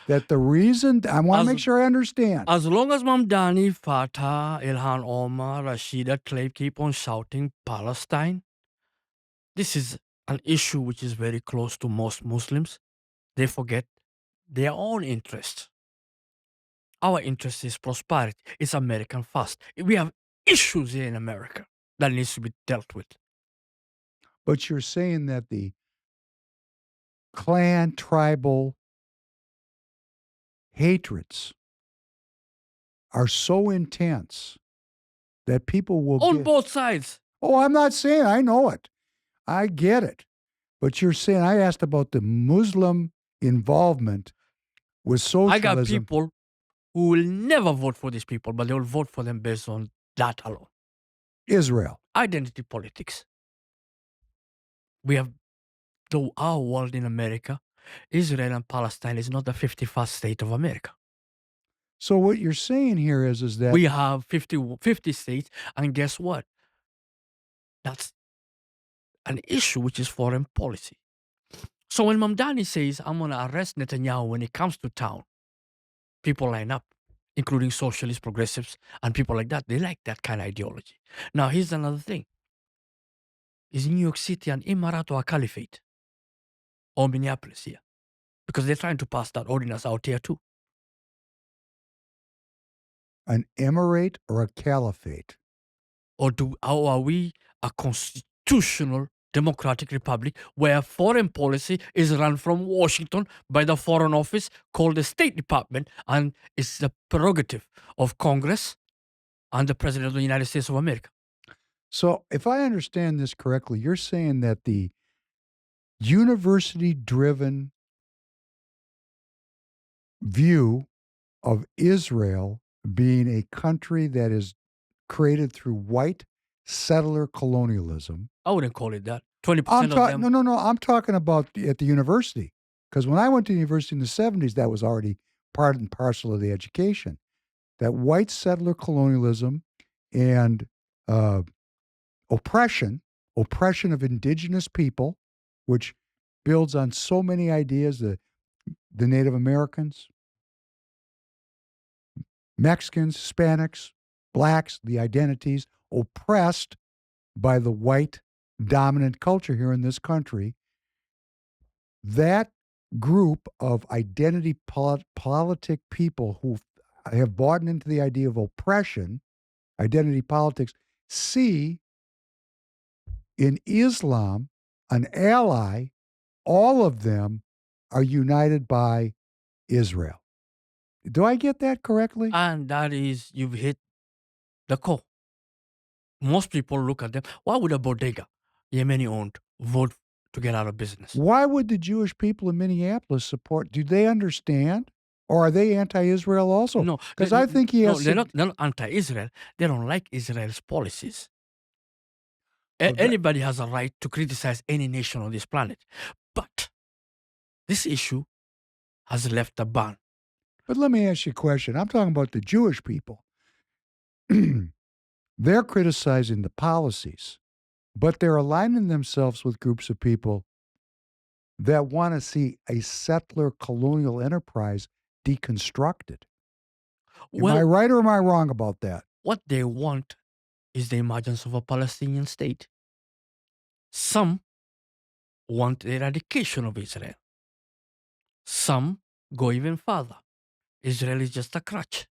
that the reason, I want to As- make sure I understand. As long as Mamdani, Fatah, Ilhan Omar, Rashida Tlaib keep on shouting Palestine, this is an issue which is very close to most Muslims. They forget their own interest. Our interest is prosperity. It's American first. We have issues here in America that needs to be dealt with. But you're saying that the clan tribal hatreds are so intense that people will On get, both sides. oh, I'm not saying, I know it. I get it. But you're saying, I asked about the Muslim involvement with socialism. I got people who will never vote for these people, but they will vote for them based on that alone. Israel. Identity politics. We have our world in America. Israel and Palestine is not the 51st state of America. So what you're saying here is that We have 50 states, and guess what? That's an issue which is foreign policy. So when Mamdani says, I'm going to arrest Netanyahu when he comes to town, people line up, including socialist progressives and people like that. They like that kind of ideology. Now, here's another thing. Is New York City an emirate or a caliphate? Or Minneapolis here? Because they're trying to pass that ordinance out here too. an emirate or a caliphate. Or are we a constitutional democratic republic where foreign policy is run from Washington by the Foreign Office called the State Department, and it's the prerogative of Congress and the President of the United States of America? So if I understand this correctly, you're saying that the university-driven view of Israel being a country that is created through white settler colonialism. I wouldn't call it that. 20% of them. No. I'm talking about at the university. Because when I went to the university in the 70s, that was already part and parcel of the education. That white settler colonialism and oppression of indigenous people, which builds on so many ideas, the Native Americans, Mexicans, Hispanics, blacks, the identities, oppressed by the white dominant culture here in this country. That group of identity politic people who have bought into the idea of oppression, identity politics, see in Islam an ally. All of them are united by Israel. Do I get that correctly? And that is, you've hit the core. Most people look at them. Why would a bodega, Yemeni owned, vote to get out of business? Why would the Jewish people in Minneapolis support? Do they understand? Or are they anti-Israel also? No, Because I think he has. they're not anti-Israel. They don't like Israel's policies. Well, Anybody has a right to criticize any nation on this planet. But this issue has left a ban. But let me ask you a question. I'm talking about the Jewish people. They're criticizing the policies, but they're aligning themselves with groups of people that want to see a settler colonial enterprise deconstructed. Am I right or am I wrong about that? What they want is the emergence of a Palestinian state. Some want the eradication of Israel. Some go even further. Israel is just a crutch.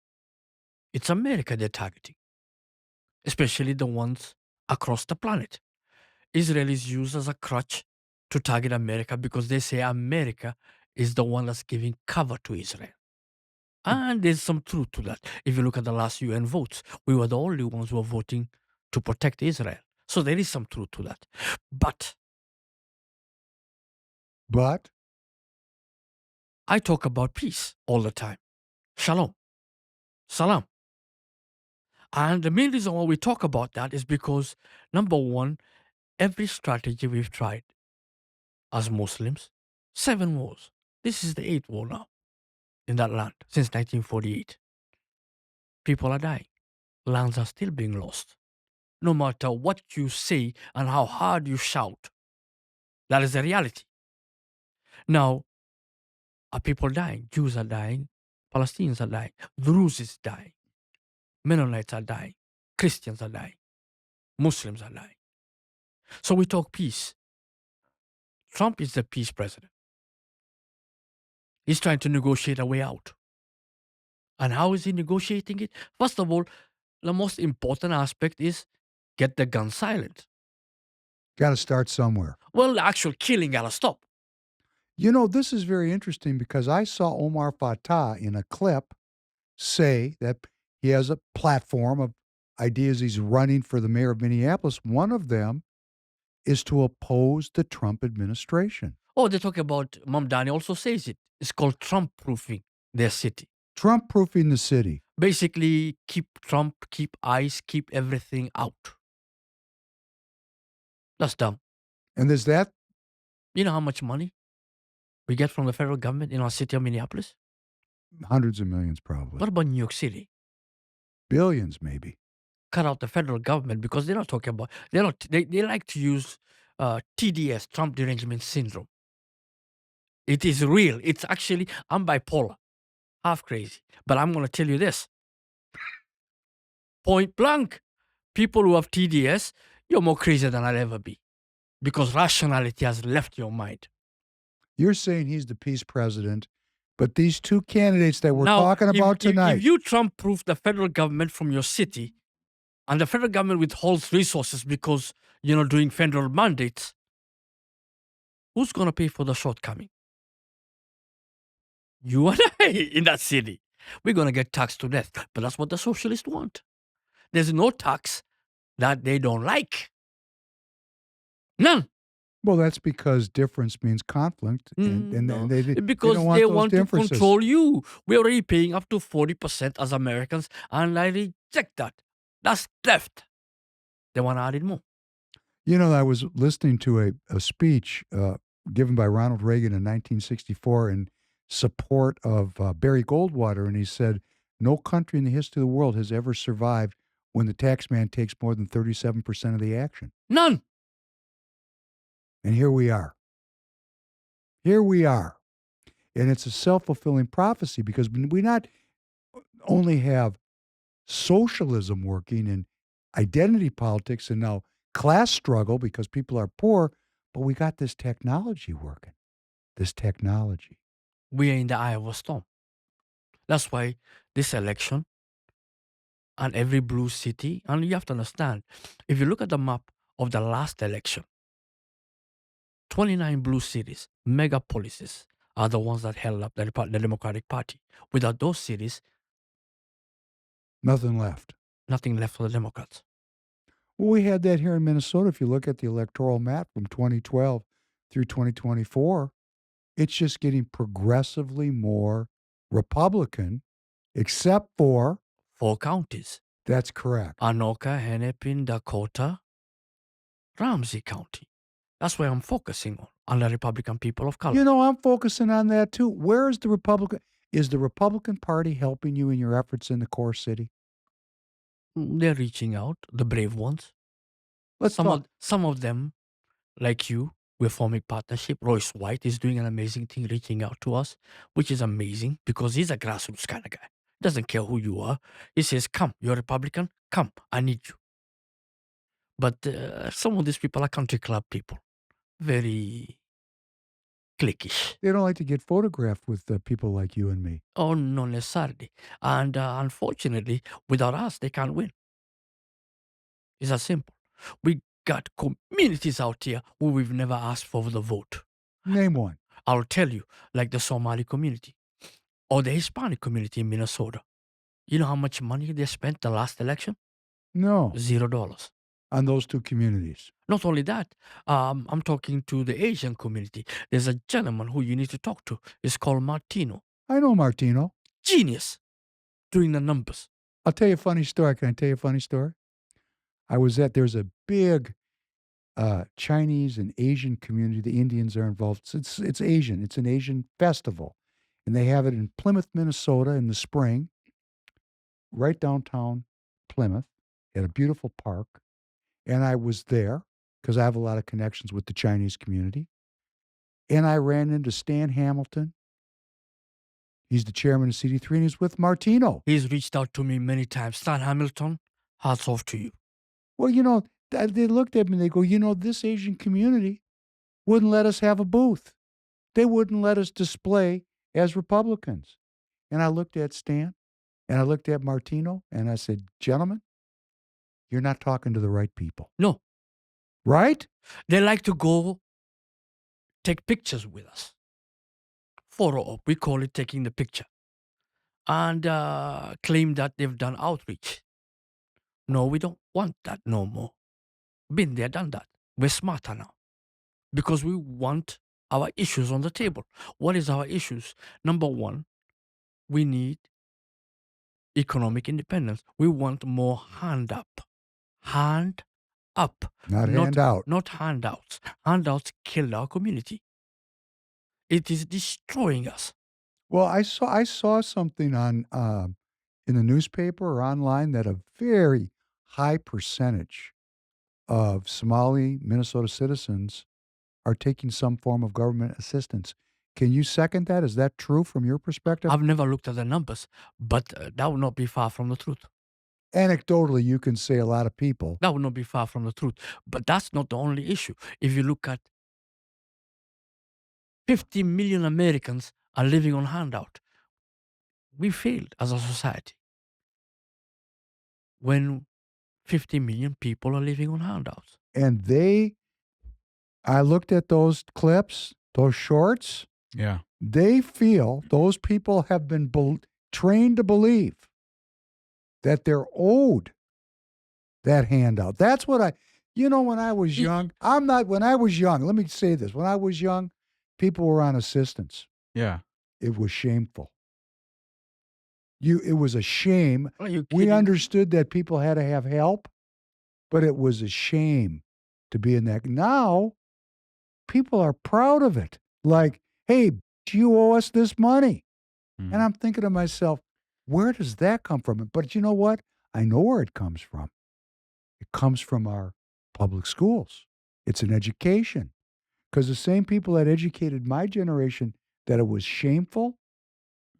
It's America they're targeting, especially the ones across the planet. Israel is used as a crutch to target America because they say America is the one that's giving cover to Israel. And there's some truth to that. If you look at the last UN votes, we were the only ones who were voting to protect Israel. So there is some truth to that. But I talk about peace all the time. Shalom. Salam. And the main reason why we talk about that is because, number one, every strategy we've tried as Muslims, 7 wars. This is the 8th war now in that land since 1948. People are dying. Lands are still being lost. No matter what you say and how hard you shout, that is the reality. Now, are people dying? Jews are dying. Palestinians are dying. Druze is dying. Mennonites are dying. Christians are dying. Muslims are dying. So we talk peace. Trump is the peace president. He's trying to negotiate a way out. And how is he negotiating it? First of all, the most important aspect is get the gun silent. Got to start somewhere. Well, the actual killing gotta stop. You know, this is very interesting because I saw Omar Fatah in a clip say that he has a platform of ideas he's running for the mayor of Minneapolis. One of them is to oppose the Trump administration. Oh, they talk about, Mamdani also says it. It's called Trump-proofing their city. Trump-proofing the city. Basically, keep Trump, keep ICE, keep everything out. That's dumb. And is that You know how much money we get from the federal government in our city of Minneapolis? hundreds of millions probably? What about New York City? Billions maybe. Cut out the federal government because they're not talking about, they like to use TDS, Trump Derangement Syndrome. It is real. It's actually, I'm bipolar, half crazy. But I'm going to tell you this. Point blank. People who have TDS, you're more crazy than I'll ever be. Because rationality has left your mind. You're saying he's the peace president, but these two candidates that we're Now, talking about tonight. If you Trump-proof the federal government from your city, and the federal government withholds resources because you're not doing federal mandates, who's going to pay for the shortcoming? You and I in that city. We're going to get taxed to death. But that's what the socialists want. There's no tax that they don't like. None. Well, that's because difference means conflict, and No, they because don't they those want to differences. control you. We're already paying up to 40% as Americans, and I reject that. That's theft. They want to add it more. You know, I was listening to a speech given by Ronald Reagan in 1964 in support of Barry Goldwater, and he said, no country in the history of the world has ever survived when the tax man takes more than 37% of the action. None. And here we are. Here we are. And it's a self-fulfilling prophecy because we not only have socialism working and identity politics and now class struggle because people are poor, but we got this technology working. This technology. We are in the eye of a storm. That's why this election and every blue city, and you have to understand, if you look at the map of the last election, 29 blue cities, megapolises, are the ones that held up the Democratic Party. Without those cities, Nothing left. nothing left for the Democrats. Well, we had that here in Minnesota. If you look at the electoral map from 2012 through 2024, it's just getting progressively more Republican, except for, 4 counties: that's correct. Anoka, Hennepin, Dakota, Ramsey County. That's where I'm focusing on the Republican people of color. You know, I'm focusing on that too. Where is the Republican? Is the Republican Party helping you in your efforts in the core city? They're reaching out, the brave ones. Let's talk. Some of them, like you, we're forming partnership. Royce White is doing an amazing thing, reaching out to us, which is amazing because he's a grassroots kind of guy. Doesn't care who you are. He says, come, you're a Republican, come, I need you. But some of these people are country club people. Very cliquish. They don't like to get photographed with people like you and me. Oh, not necessarily. And unfortunately, without us, they can't win. It's that simple. We got communities out here who we've never asked for the vote. Name one. I'll tell you, like the Somali community or the Hispanic community in Minnesota. You know how much money they spent the last election? No. $0. On those two communities. Not only that, I'm talking to the Asian community. There's a gentleman who you need to talk to. It's called Martino. I know Martino. Genius. doing the numbers. I'll tell you a funny story. Can I tell you a funny story? There's a big Chinese and Asian community. The Indians are involved. It's Asian. It's an Asian festival. And they have it in Plymouth, Minnesota in the spring, right downtown Plymouth at a beautiful park. And I was there because I have a lot of connections with the Chinese community. And I ran into Stan Hamilton. He's the chairman of CD3, and he's with Martino. He's reached out to me many times. Stan Hamilton, hats off to you. Well, they looked at me and they go, this Asian community wouldn't let us have a booth. They wouldn't let us display as Republicans. And I looked at Stan and I looked at Martino and I said, gentlemen, you're not talking to the right people. No. Right? They like to go take pictures with us. Photo op, we call it taking the picture. And claim that they've done outreach. No, we don't want that no more. Been there, done that. We're smarter now. Because we want our issues on the table. What is our issues? Number one, we need economic independence. We want more hand up. Hand up. Not handout. Not handouts. Handouts kill our community. It is destroying us. Well, I saw something on in the newspaper or online that a very high percentage of Somali Minnesota citizens are taking some form of government assistance. Can you second that? Is that true from your perspective? I've never looked at the numbers, but that would not be far from the truth. Anecdotally, you can say a lot of people. That would not be far from the truth. But that's not the only issue. If you look at 50 million Americans are living on handout. We failed as a society when 50 million people are living on handouts. And I looked at those clips, those shorts. Yeah. They feel those people have been trained to believe that they're owed that handout. That's what when I was young, when I was young, let me say this. When I was young, people were on assistance. Yeah. It was shameful. It was a shame. Are you We kidding? understood that people had to have help, but it was a shame to be in that. Now, people are proud of it. Like, hey, you owe us this money. Mhm. And I'm thinking to myself, where does that come from? But you know what? I know where it comes from. It comes from our public schools. It's an education. Because the same people that educated my generation that it was shameful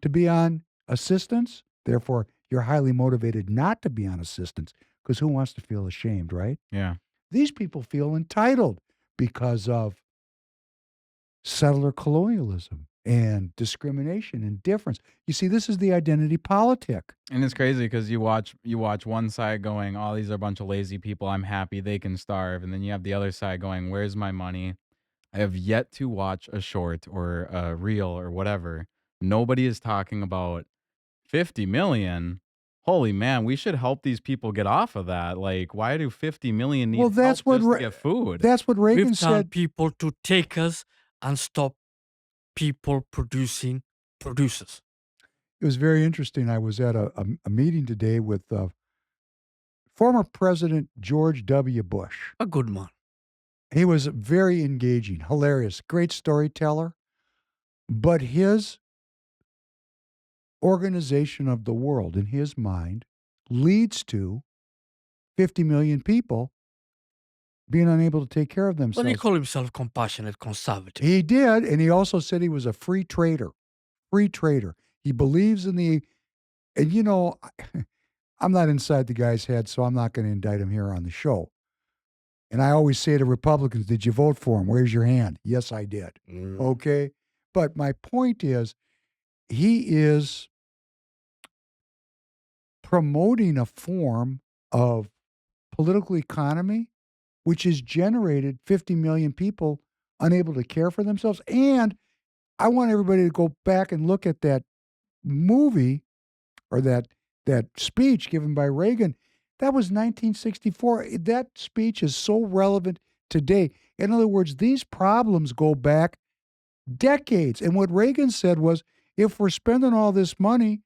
to be on assistance, therefore you're highly motivated not to be on assistance, because who wants to feel ashamed, right? Yeah. These people feel entitled because of settler colonialism and discrimination and difference. You see, this is the identity politic. And it's crazy because you watch one side going, "Oh, these are a bunch of lazy people. I'm happy they can starve," and then you have the other side going, "Where's my money?" I have yet to watch a short or a reel or whatever. Nobody is talking about 50 million. Holy man, we should help these people get off of that. Like, why do 50 million need help just to get food? That's what Reagan We've told said. people to take us and stop people producing producers. It was very interesting. I was at a meeting today with former President George W. Bush. A good man. He was very engaging, hilarious, great storyteller. But his organization of the world, in his mind, leads to 50 million people being unable to take care of Well, themselves. he called himself compassionate conservative. He did, and he also said he was a free trader. Free trader. He believes in and I'm not inside the guy's head, so I'm not going to indict him here on the show. And I always say to Republicans, did you vote for him? Where's your hand? Yes, I did. Okay? But my point is, he is promoting a form of political economy which has generated 50 million people unable to care for themselves. And I want everybody to go back and look at that movie or that speech given by Reagan. That was 1964. That speech is so relevant today. In other words, these problems go back decades. And what Reagan said was, if we're spending all this money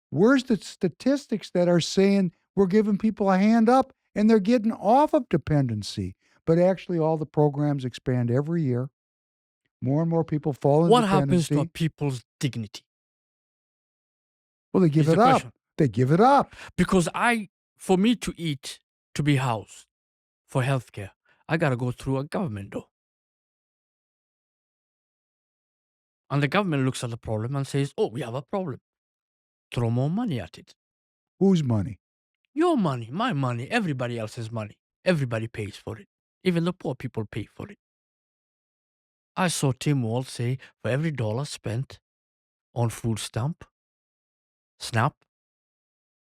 Where's the statistics that are saying we're giving people a hand up and they're getting off of dependency? But actually, all the programs expand every year. More and more people fall into What happens to a dependency. people's dignity? Well, they give Is it the up. question. They give it up. Because for me to eat, to be housed, for healthcare, I gotta go through a government door. And the government looks at the problem and says, "Oh, we have a problem. Throw more money at it. Whose money? Your money, my money, everybody else's money. Everybody pays for it. Even the poor people pay for it." I saw Tim Walz say, for every dollar spent on food SNAP,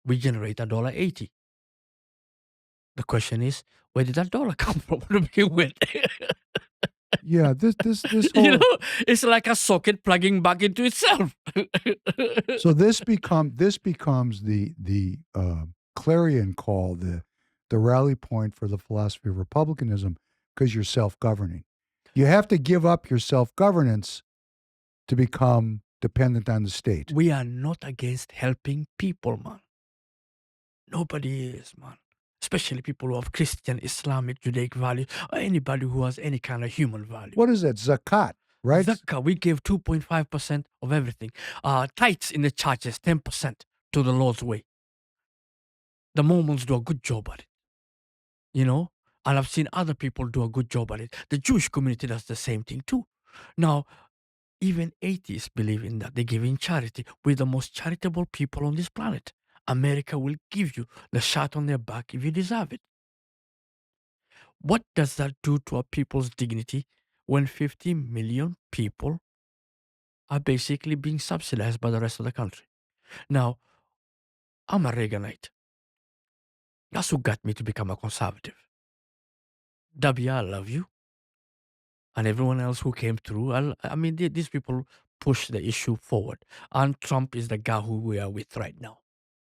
we generate $1.80. The question is, where did that dollar come from to begin with? Yeah, this You whole know, it's like a socket plugging back into itself. so this becomes the clarion call, the rally point for the philosophy of republicanism, because you're self-governing. You have to give up your self-governance to become dependent on the state. We are not against helping people, man. Nobody is, man. Especially people who have Christian, Islamic, Judaic values, or anybody who has any kind of human value. What is that? Zakat, right? Zakah, we give 2.5% of everything. Tithes in the churches, 10% to the Lord's way. The Mormons do a good job at it. You know? And I've seen other people do a good job at it. The Jewish community does the same thing too. Now, even atheists believe in that. They give in charity. We're the most charitable people on this planet. America will give you the shot on their back if you deserve it. What does that do to a people's dignity when 50 million people are basically being subsidized by the rest of the country? Now, I'm a Reaganite. That's who got me to become a conservative. W, I love you. And everyone else who came through, I mean, these people push the issue forward. And Trump is the guy who we are with right now,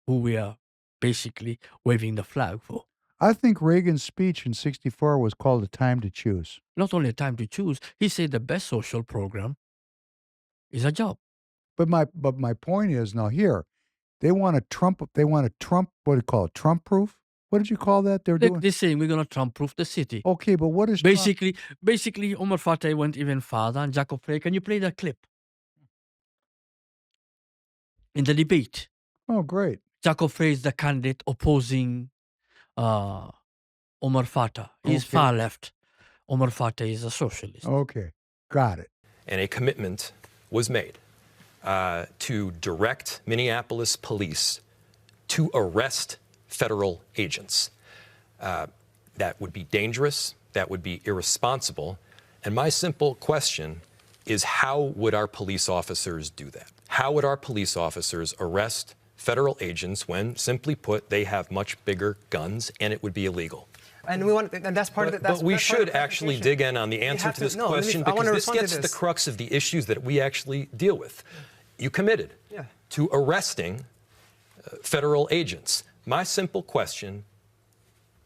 who we are basically waving the flag for. I think Reagan's speech in '64 was called A Time to Choose. Not only a time to choose, he said the best social program is a job. But my point is, now here, they want a Trump, what do you call it, Trump-proof? What did you call that they're doing? They're saying we're going to Trump-proof the city. Okay, but what is Trump? Basically, Omar Fateh went even farther, and Jacob Frey, can you play that clip? In the debate, Oh, great. Jacob Frey is the candidate opposing Omar Fateh. He's Okay. far left. Omar Fateh is a socialist. Okay, got it. And a commitment was made to direct Minneapolis police to arrest federal agents. That would be dangerous, that would be irresponsible. And my simple question is, how would our police officers do that? How would our police officers arrest federal agents when, simply put, they have much bigger guns and it would be illegal? And that's part of it. But we should actually dig in on the answer to this question, because this gets to the crux of the issues that we actually deal with. You committed to arresting federal agents. My simple question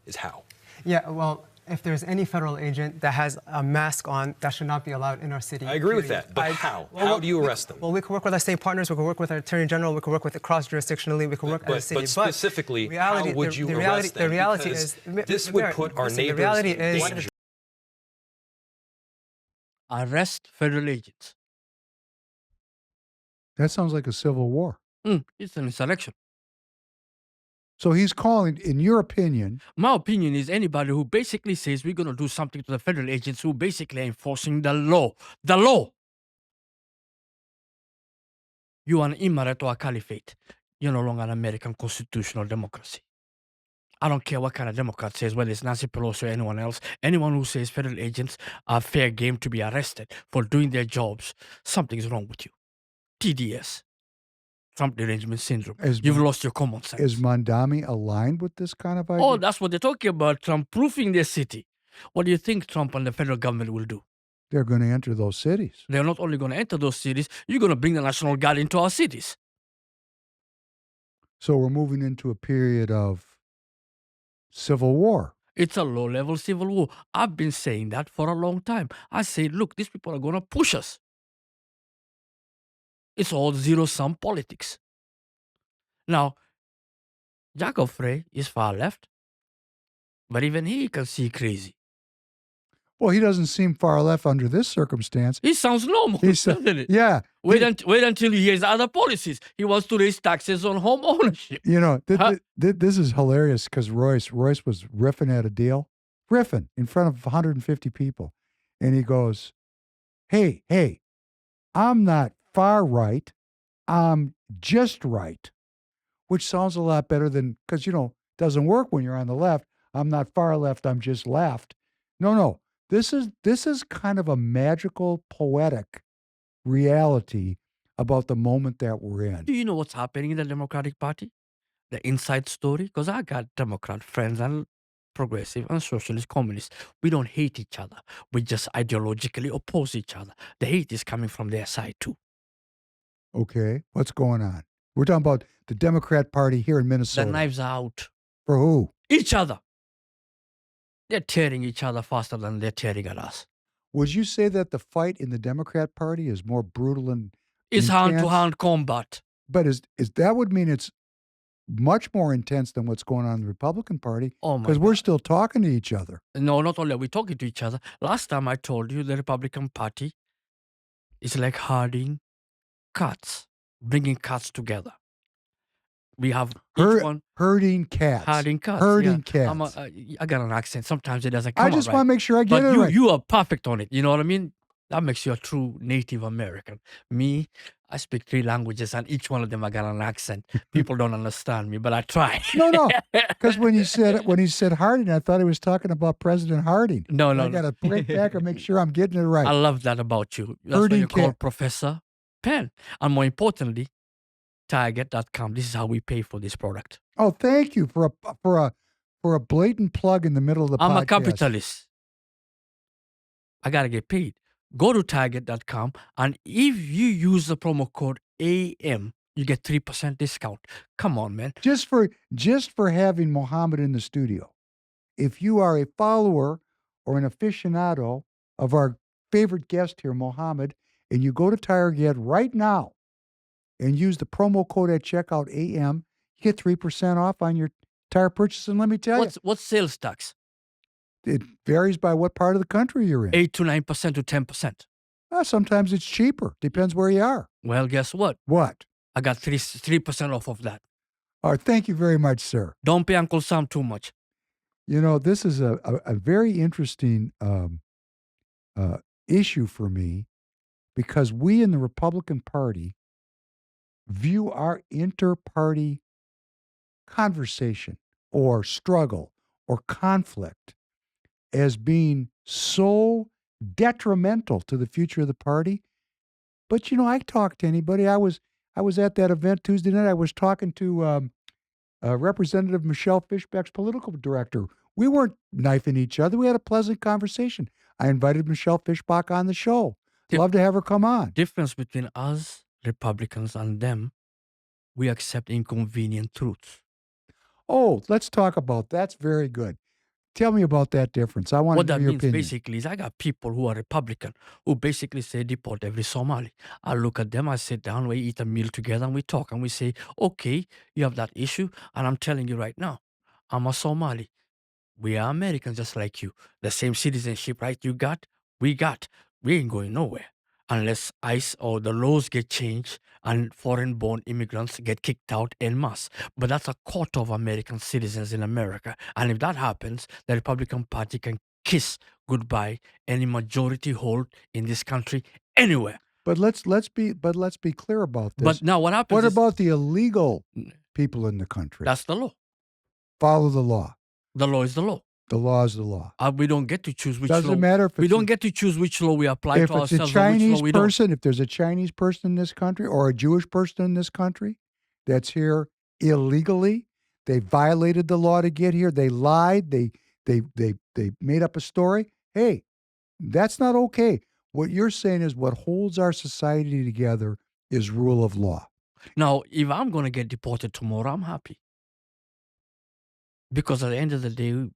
is how? Yeah, well, if there's any federal agent that has a mask on, that should not be allowed in our city. I agree with that, but how? How do you arrest them? Well, we can work with our state partners, we can work with our attorney general, we can work with it cross-jurisdictionally, we can work as a city. But specifically, how would you arrest them? The reality Because is, this would put our neighbors the reality in is, danger. Arrest federal agents. That sounds like a civil war. It's an insurrection. So he's calling, in your opinion, My opinion is anybody who basically says we're going to do something to the federal agents who basically are enforcing the law. The law. You are an emirate or a caliphate. You're no longer an American constitutional democracy. I don't care what kind of Democrat says, whether it's Nancy Pelosi or anyone else. Anyone who says federal agents are fair game to be arrested for doing their jobs, something's wrong with you. TDS. Trump derangement syndrome. You've lost your common sense. is Mondami aligned with this kind of idea? Oh, that's what they're talking about, Trump-proofing their city. What do you think Trump and the federal government will do? They're going to enter those cities. They're not only going to enter those cities, you're going to bring the National Guard into our cities. So we're moving into a period of civil war. It's a low-level civil war. I've been saying that for a long time. I say, look, these people are going to push us. It's all zero-sum politics. Now, Jacob Frey is far left, but even he can see crazy. Well, he doesn't seem far left under this circumstance. He sounds normal, doesn't it? Yeah. Wait until he hears other policies. He wants to raise taxes on home ownership. You know, this is hilarious because Royce was riffing at a deal, riffing in front of 150 people. And he goes, hey, I'm not far right. I'm just right, which sounds a lot better than, because, you know, doesn't work when you're on the left. I'm not far left. I'm just left. No. This is kind of a magical, poetic reality about the moment that we're in. Do you know what's happening in the Democratic Party? The inside story? Because I got Democrat friends and progressive and socialist communists. We don't hate each other. We just ideologically oppose each other. The hate is coming from their side too. Okay, what's going on? We're talking about the Democrat Party here in Minnesota. The knives are out. For who? Each other. They're tearing each other faster than they're tearing at us. Would you say that the fight in the Democrat Party is more brutal and It's intense? hand-to-hand combat. But is that would mean it's much more intense than what's going on in the Republican Party? Oh my because we're still talking to each other. No, not only are we talking to each other. Last time I told you the Republican Party is like herding cats, bringing cats together. We have each one herding cats. herding cats. Herding yeah. cats. I got an accent. Sometimes it doesn't come I out just right. want to make sure I get But it right. you are perfect on it. You know what I mean? That makes you a true Native American. Me, I speak 3 languages, and each one of them I got an accent. People don't understand me, but I try. No, because when he said Harding, I thought he was talking about President Harding. No. I got to break back and make sure I'm getting it right. I love that about you. That's why Herding you're called cat. Professor Penn. And more importantly, TireGet.com. This is how we pay for this product. Oh, thank you for a blatant plug in the middle of the podcast. I'm a capitalist. I got to get paid. Go to TireGet.com, and if you use the promo code AM, you get 3% discount. Come on, man. Just for having Mohamed in the studio. If you are a follower or an aficionado of our favorite guest here, Mohamed, and you go to TireGet right now and use the promo code at checkout AM, you get 3% off on your tire purchase. And let me tell you, What's sales tax? it varies by what part of the country you're in. 8 to 9% to 10%. Sometimes it's cheaper. Depends where you are. Well, guess what? What? I got 3% off of that. All right, thank you very much, sir. Don't pay Uncle Sam too much. You know, this is a very interesting issue for me because we in the Republican Party view our inter-party conversation or struggle or conflict as being so detrimental to the future of the party. But, you know, I talk to anybody. I was at that event Tuesday night. I was talking to Representative Michelle Fishbeck's political director. We weren't knifing each other. We had a pleasant conversation. I invited Michelle Fishbach on the show. Love to have her come on. Difference between us, Republicans, and them, we accept inconvenient truths. Oh, let's talk about that's very good. Tell me about that difference. I want What to that hear your means opinion. basically is I got people who are Republican who basically say deport every Somali. I look at them, I sit down, we eat a meal together, and we talk, and we say, okay, you have that issue, and I'm telling you right now, I'm a Somali. We are Americans just like you. The same citizenship right you got, we got. We ain't going nowhere unless ICE or the laws get changed and foreign-born immigrants get kicked out en masse. But that's a quarter of American citizens in America. And if that happens, the Republican Party can kiss goodbye any majority hold in this country anywhere. But let's be clear about this. But now what happens What is about the illegal people in the country? that's the law. Follow the law. The law is the law. The law is the law. We don't get to choose which law. Doesn't matter if We it's don't get to choose which law we apply if to it's a ourselves or which Chinese law we don't. person, if there's a Chinese person in this country or a Jewish person in this country that's here illegally, they violated the law to get here. They lied. They made up a story. Hey, that's not okay. What you're saying is what holds our society together is rule of law. Now, if I'm going to get deported tomorrow, I'm happy. Because at the end of the day,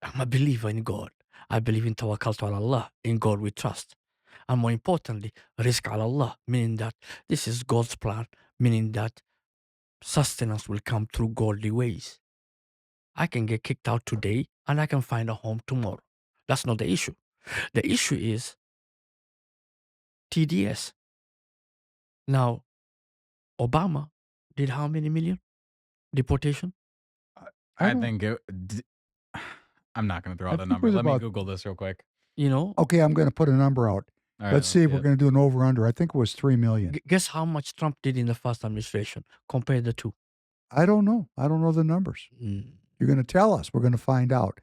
I'm a believer in God. I believe in Tawakkal to Allah. In God we trust. And more importantly, risk ala Allah, meaning that this is God's plan, meaning that sustenance will come through godly ways. I can get kicked out today and I can find a home tomorrow. That's not the issue. The issue is TDS. Now, Obama did how many million deportation? I I don't- think I'm not going to throw out a think it number. was Let me about- Google this real quick. You know, Okay, I'm going to put a number out. All right, Let's see if we're it. going to do an over-under. I think it was 3 million. guess how much Trump did in the first administration? Compare the two. I don't know. I don't know the numbers. You're going to tell us. We're going to find out.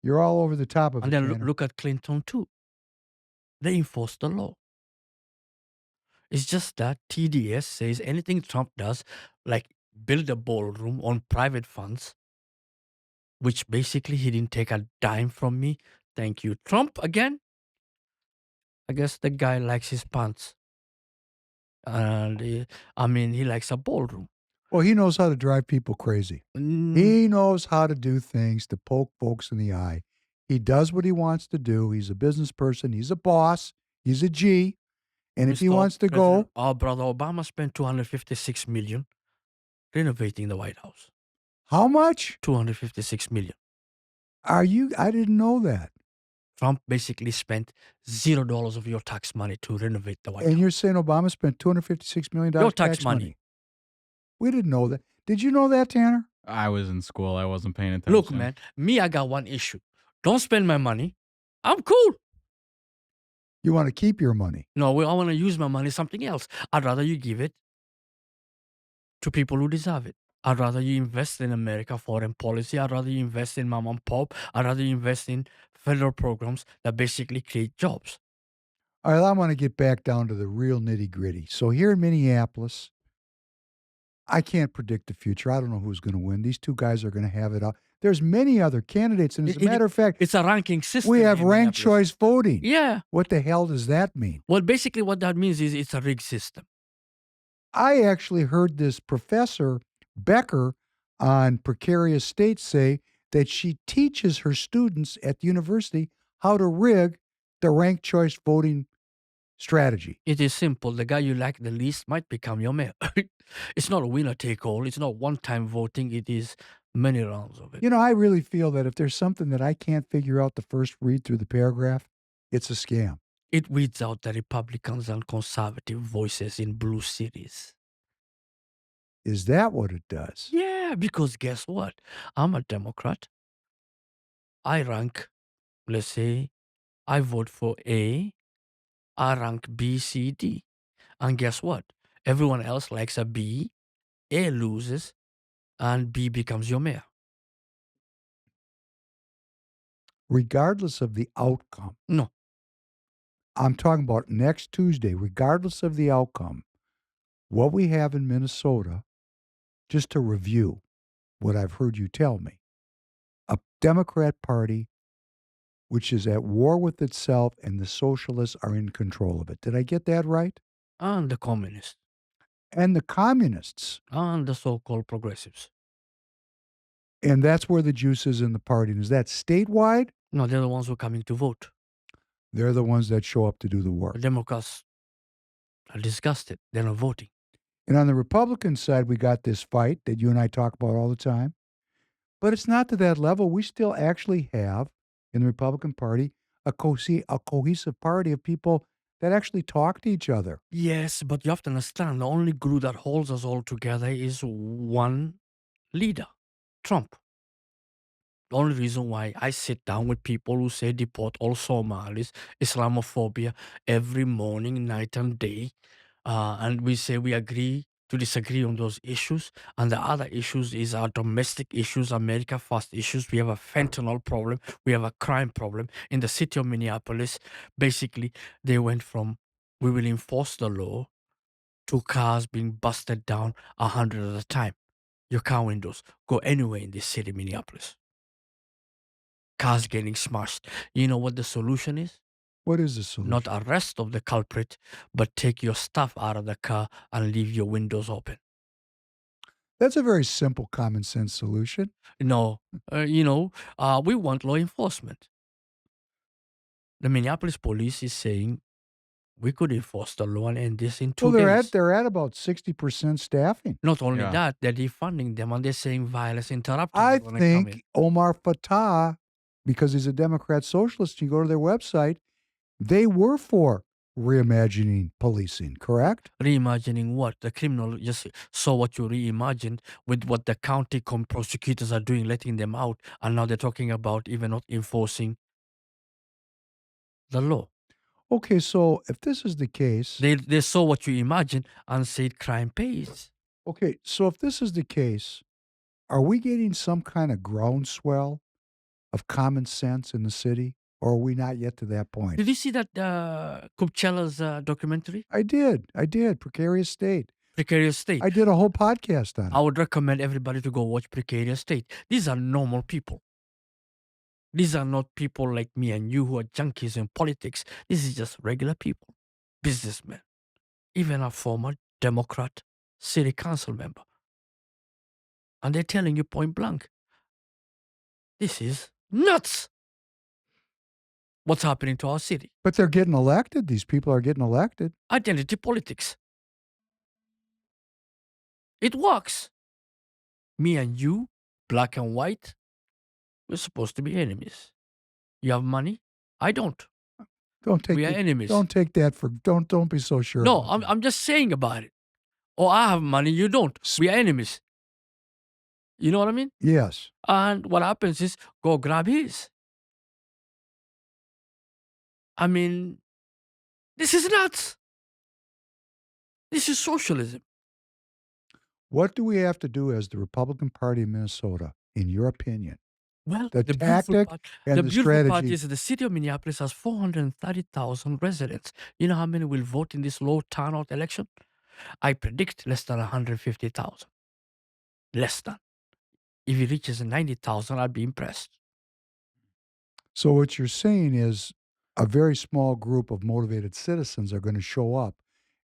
You're all over the top of And it, then Tanner. look at Clinton too. They enforce the law. It's just that TDS says anything Trump does, like build a ballroom on private funds, which basically he didn't take a dime from me. Thank you. Trump again? I guess the guy likes his pants. And he likes a ballroom. Well, he knows how to drive people crazy. He knows how to do things to poke folks in the eye. He does what he wants to do. He's a business person. He's a boss. He's a G. And if he Mr. wants to President, go, our brother Obama spent $256 million renovating the White House. how much? $256 million. I didn't know that. Trump basically spent $0 of your tax money to renovate the White And House. you're saying Obama spent $256 million Your tax money. We didn't know that. Did you know that, Tanner? I was in school. I wasn't paying attention. Look, man, I got one issue. Don't spend my money. I'm cool. You want to keep your money. No, I want to use my money something else. I'd rather you give it to people who deserve it. I'd rather you invest in America foreign policy. I'd rather you invest in mom and pop. I'd rather you invest in federal programs that basically create jobs. All right, I want to get back down to the real nitty gritty. So here in Minneapolis, I can't predict the future. I don't know who's going to win. These two guys are going to have it up. There's many other candidates, and as a matter of fact, it's a ranking system. we have in ranked Minneapolis. choice voting. Yeah. What the hell does that mean? Well, basically what that means is it's a rigged system. I actually heard this Professor Becker on precarious states say that she teaches her students at the university how to rig the ranked choice voting strategy. It is simple. The guy you like the least might become your mayor. It's not a winner take all. It's not one-time voting. It is many rounds of it. You know, I really feel that if there's something that I can't figure out the first read through the paragraph, it's a scam. It weeds out the Republicans and conservative voices in blue cities. Is that what it does? Yeah, because guess what? I'm a Democrat. I rank, let's say, I vote for A. I rank B, C, D. And guess what? Everyone else likes a B. A loses, and B becomes your mayor. Regardless of the outcome. No. I'm talking about next Tuesday, regardless of the outcome, what we have in Minnesota, just to review what I've heard you tell me, a Democrat Party which is at war with itself, and the socialists are in control of it. Did I get that right? And the communists. And the communists. And the so-called progressives. And that's where the juice is in the party. And is that statewide? No, they're the ones who are coming to vote. They're the ones that show up to do the work. The Democrats are disgusted. They're not voting. And on the Republican side, we got this fight that you and I talk about all the time. But it's not to that level. We still actually have, in the Republican Party, a cohesive party of people that actually talk to each other. Yes, but you have to understand, the only glue that holds us all together is one leader, Trump. The only reason why I sit down with people who say deport all Somalis, Islamophobia, every morning, night and day, and we say we agree to disagree on those issues, and the other issues is our domestic issues, America First issues. We have a fentanyl problem. We have a crime problem. In the city of Minneapolis, basically, they went from we will enforce the law to cars being busted down 100 at a time. Your car windows go anywhere in this city, Minneapolis. Cars getting smashed. You know what the solution is? What is the solution? Not arrest of the culprit, but take your stuff out of the car and leave your windows open. That's a very simple, common sense solution. No, we want law enforcement. The Minneapolis police is saying We could enforce the law and end this in 2 Well, days. they're at about 60% staffing. Not only Yeah. that, they're defunding them and they're saying violence interrupting I when they come in. think Omar Fattah, because he's a Democrat socialist, you go to their website, they were for reimagining policing, correct? Reimagining what? The criminal just saw what you reimagined with what the county prosecutors are doing, letting them out. And now they're talking about even not enforcing the law. Okay, so if this is the case, They saw what you imagined and said crime pays. okay, so if this is the case, are we getting some kind of groundswell of common sense in the city, or are we not yet to that point? Did you see that Kupchela's documentary? I did. Precarious State. Precarious State. I did a whole podcast on I it. would recommend everybody to go watch Precarious State. These are normal people. These are not people like me and you who are junkies in politics. This is just regular people, businessmen, even a former Democrat city council member. And they're telling you point blank, this is nuts. What's happening to our city? But they're getting elected. These people are getting elected. Identity politics. It works. Me and you, black and white, we're supposed to be enemies. You have money? I don't. Don't take We are it- enemies. Don't take that for don't be so sure. No, about that. I'm just saying about it. Or I have money, you don't. We are enemies. You know what I mean? Yes. And what happens is go grab his. I mean, this is nuts. This is socialism. What do we have to do as the Republican Party of Minnesota, in your opinion? Well, The beautiful tactic part, and the the beautiful part strategy. is the city of Minneapolis has 430,000 residents. You know how many will vote in this low turnout election? I predict less than 150,000. Less than. If it reaches 90,000, I'd be impressed. So what you're saying is a very small group of motivated citizens are going to show up,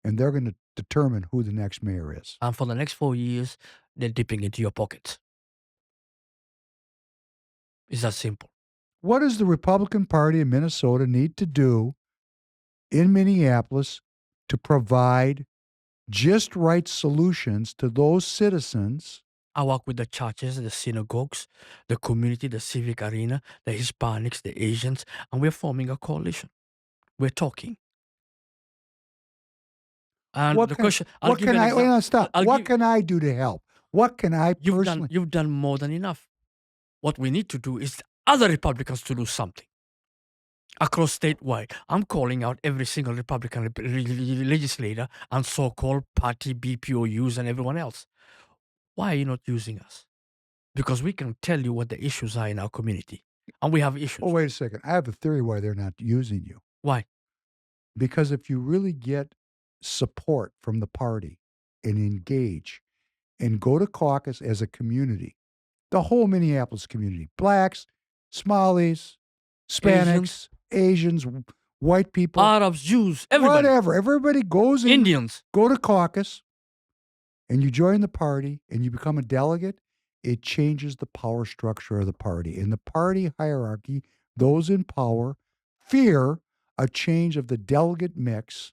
and they're going to determine who the next mayor is. And for the next 4 years, they're dipping into your pockets. It's that simple. What does the Republican Party of Minnesota need to do in Minneapolis to provide just right solutions to those citizens? I work with the churches, the synagogues, the community, the civic arena, the Hispanics, the Asians, and we're forming a coalition. We're talking. And What the can, question, I'll what give can you an I? Wait, example. no, stop. I'll What give- can I do to help? What can I You've personally? done, you've done more than enough. What we need to do is other Republicans to do something. Across statewide, I'm calling out every single Republican legislator and so-called party BPOUs and everyone else. Why are you not using us? Because we can tell you what the issues are in our community. And we have issues. Oh, wait a second. I have a theory why they're not using you. Why? Because if you really get support from the party and engage and go to caucus as a community, the whole Minneapolis community, blacks, Somalis, Hispanics, Asians, white people, Arabs, Jews, everybody. whatever. Everybody goes in, Indians. go to caucus, and you join the party and you become a delegate. It changes the power structure of the party. In the party hierarchy, those in power fear a change of the delegate mix,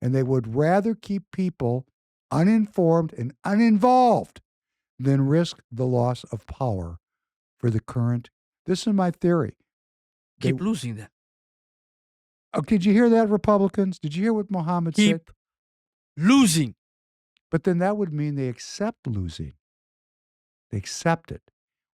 and they would rather keep people uninformed and uninvolved than risk the loss of power for the current. This is my theory. Keep losing them. Oh, did you hear that, Republicans? Did you hear what Mohamed said? Keep losing. But then that would mean they accept losing. They accept it.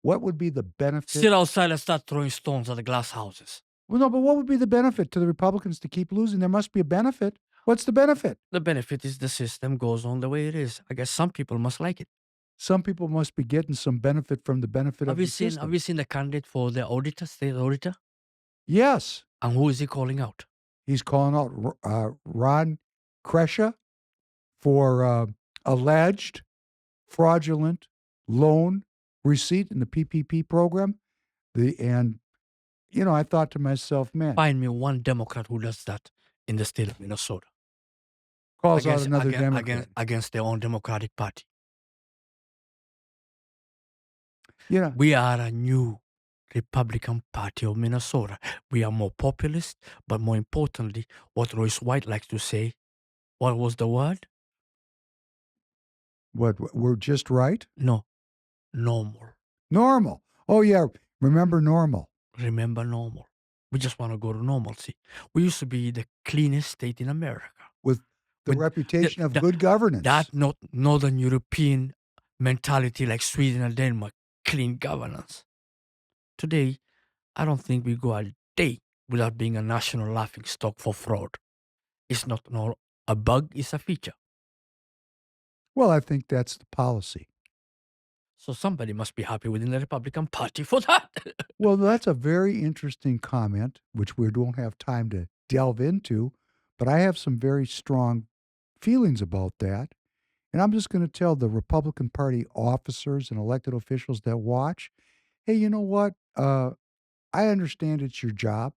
What would be the benefit? Sit outside and start throwing stones at the glass houses. Well, no, but what would be the benefit to the Republicans to keep losing? There must be a benefit. What's the benefit? The benefit is the system goes on the way it is. I guess some people must like it. Some people must be getting some benefit from the benefit of the system. Have you seen the candidate for the auditor, state auditor? Yes. And who is he calling out? He's calling out Ron Kresha for alleged fraudulent loan receipt in the PPP program. I thought to myself, man, Find me one Democrat who does that in the state of Minnesota. calls out another Democrat. Against their own Democratic Party. You know, We are a new Republican Party of Minnesota. We are more populist, but more importantly, what Royce White likes to say, what was the word? What, we're just right? No, normal. Normal. Oh, yeah. Remember normal. Remember normal. We just want to go to normalcy. We used to be the cleanest state in America. With the With reputation of good governance. That not Northern European mentality like Sweden and Denmark, clean governance. Today, I don't think we go a day without being a national laughingstock for fraud. It's not a bug, it's a feature. Well, I think that's the policy. So somebody must be happy within the Republican Party for that. Well, that's a very interesting comment, which we don't have time to delve into, but I have some very strong feelings about that. And I'm just going to tell the Republican Party officers and elected officials that watch, hey, you know what? I understand it's your job.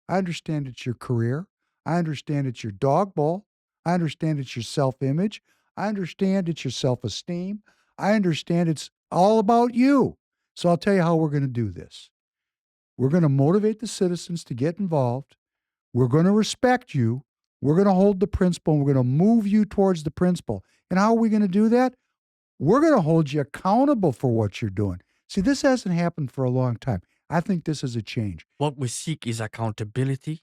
I understand it's your career. I understand it's your dog bowl. I understand it's your self-image. I understand it's your self-esteem. I understand it's all about you. So I'll tell you how we're going to do this. We're going to motivate the citizens to get involved. We're going to respect you. We're going to hold the principle, and we're going to move you towards the principle. And how are we going to do that? We're going to hold you accountable for what you're doing. See, this hasn't happened for a long time. I think this is a change. What we seek is accountability.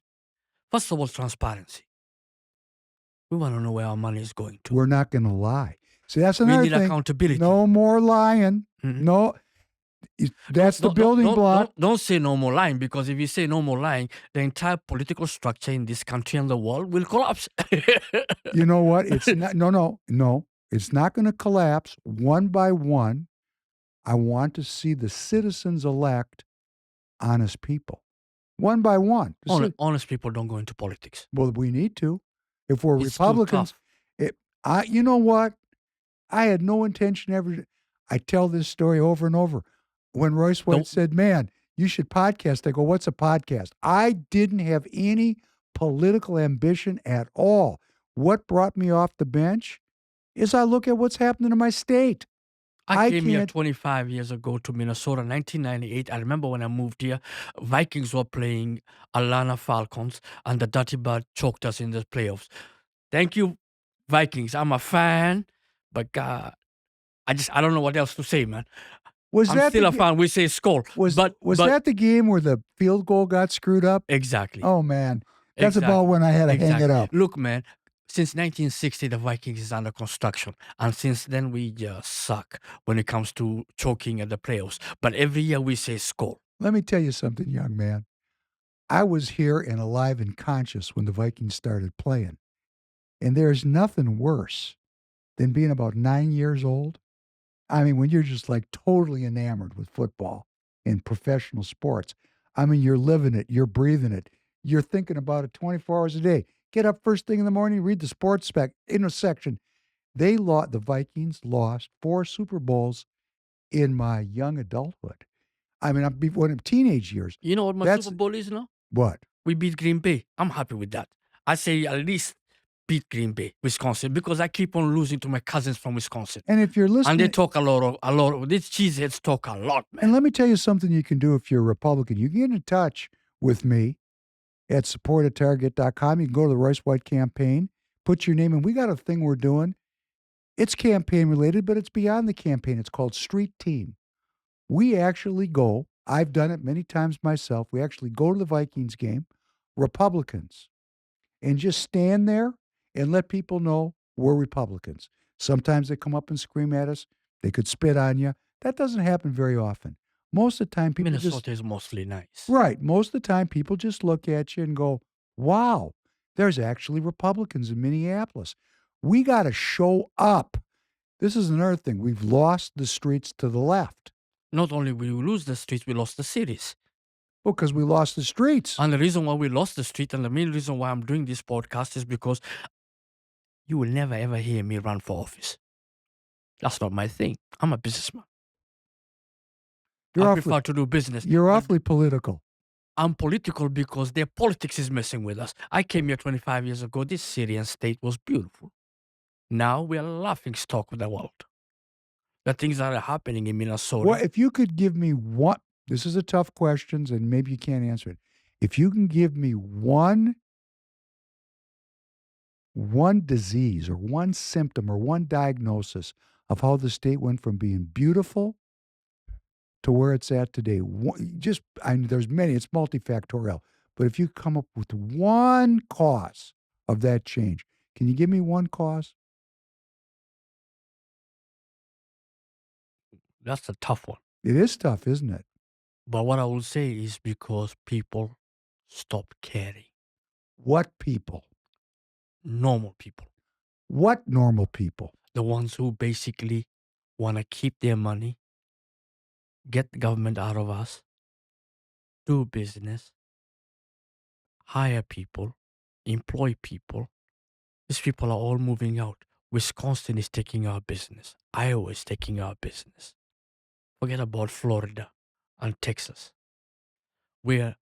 First of all, transparency. We want to know where our money is going to. We're not going to lie. See, that's another We need thing. accountability. No more lying. Mhm. No, that's the building block. Don't say no more lying, because if you say no more lying, the entire political structure in this country and the world will collapse. You know what? It's not. No. It's not going to collapse one by one. I want to see the citizens elect honest people, one by one. Honest people don't go into politics. Well, we need to. If we're It's too Republicans, tough. you know what? I had no intention ever. I tell this story over and over. When Royce White said, "Man, you should podcast," I go, "What's a podcast?" I didn't have any political ambition at all. What brought me off the bench is I look at what's happening in my state. I came here 25 years ago to Minnesota, 1998. I remember when I moved here, Vikings were playing Atlanta Falcons, and the Dirty Bird choked us in the playoffs. Thank you, Vikings. I'm a fan, but God, I don't know what else to say, man. I'm still a fan. We say skull. Was that the game where the field goal got screwed up? Exactly. Oh, man. That's about when I had to hang it up. Look, man, since 1960, the Vikings is under construction. And since then, we just suck when it comes to choking at the playoffs. But every year we say skull. Let me tell you something, young man. I was here and alive and conscious when the Vikings started playing. And there's nothing worse than being about 9 years old. I mean, when you're just like totally enamored with football and professional sports. I mean, you're living it, you're breathing it, you're thinking about it 24 hours a day. Get up first thing in the morning, read the sports section. The Vikings lost 4 Super Bowls in my young adulthood. I mean, in teenage years. You know what my Super Bowl is now? What? We beat Green Bay. I'm happy with that. I say at least beat Green Bay, Wisconsin, because I keep on losing to my cousins from Wisconsin. And if you're listening, and they talk a lot of these cheeseheads talk a lot, man. And let me tell you something you can do if you're a Republican. You can get in touch with me at support@TireGet.com. You can go to the Royce White campaign, put your name in. We got a thing we're doing. It's campaign related, but it's beyond the campaign. It's called Street Team. We actually go, I've done it many times myself. We actually go to the Vikings game, Republicans, and just stand there and let people know we're Republicans. Sometimes they come up and scream at us. They could spit on you. That doesn't happen very often. Most of the time, people Minnesota is mostly nice. Right. Most of the time, people just look at you and go, wow, there's actually Republicans in Minneapolis. We got to show up. This is another thing. We've lost the streets to the left. Not only we lose the streets, we lost the cities. Well, because we lost the streets. And the reason why we lost the street, and the main reason why I'm doing this podcast, is because you will never ever hear me run for office. That's not my thing. I'm a businessman. I prefer to do business. You're awfully political. I'm political because their politics is messing with us. I came here 25 years ago. This city and state was beautiful. Now we are laughing stock of the world. The things that are happening in Minnesota. Well, if you could give me one, This is a tough question, and maybe you can't answer it. If you can give me one disease or one symptom or one diagnosis of how the state went from being beautiful to where it's at today, there's many, it's multifactorial. But if you come up with one cause of that change, can you give me one cause? That's a tough one. It is tough, isn't it? But what I will say is because people stop caring. What people? Normal people. What normal people? The ones who basically want to keep their money, get the government out of us, do business, hire people, employ people. These people are all moving out. Wisconsin is taking our business. Iowa is taking our business. Forget about Florida and Texas. We're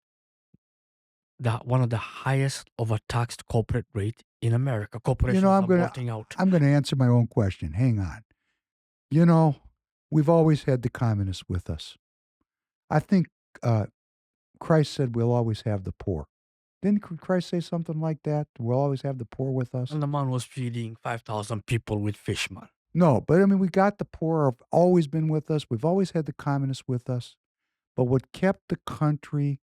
one of the highest overtaxed corporate rate in America. Corporations are botting out. I'm going to answer my own question. Hang on. We've always had the communists with us. I think Christ said we'll always have the poor. Didn't Christ say something like that? We'll always have the poor with us? And the man was feeding 5,000 people with fish, man. No, but I mean, we got the poor have always been with us. We've always had the communists with us. But what kept the country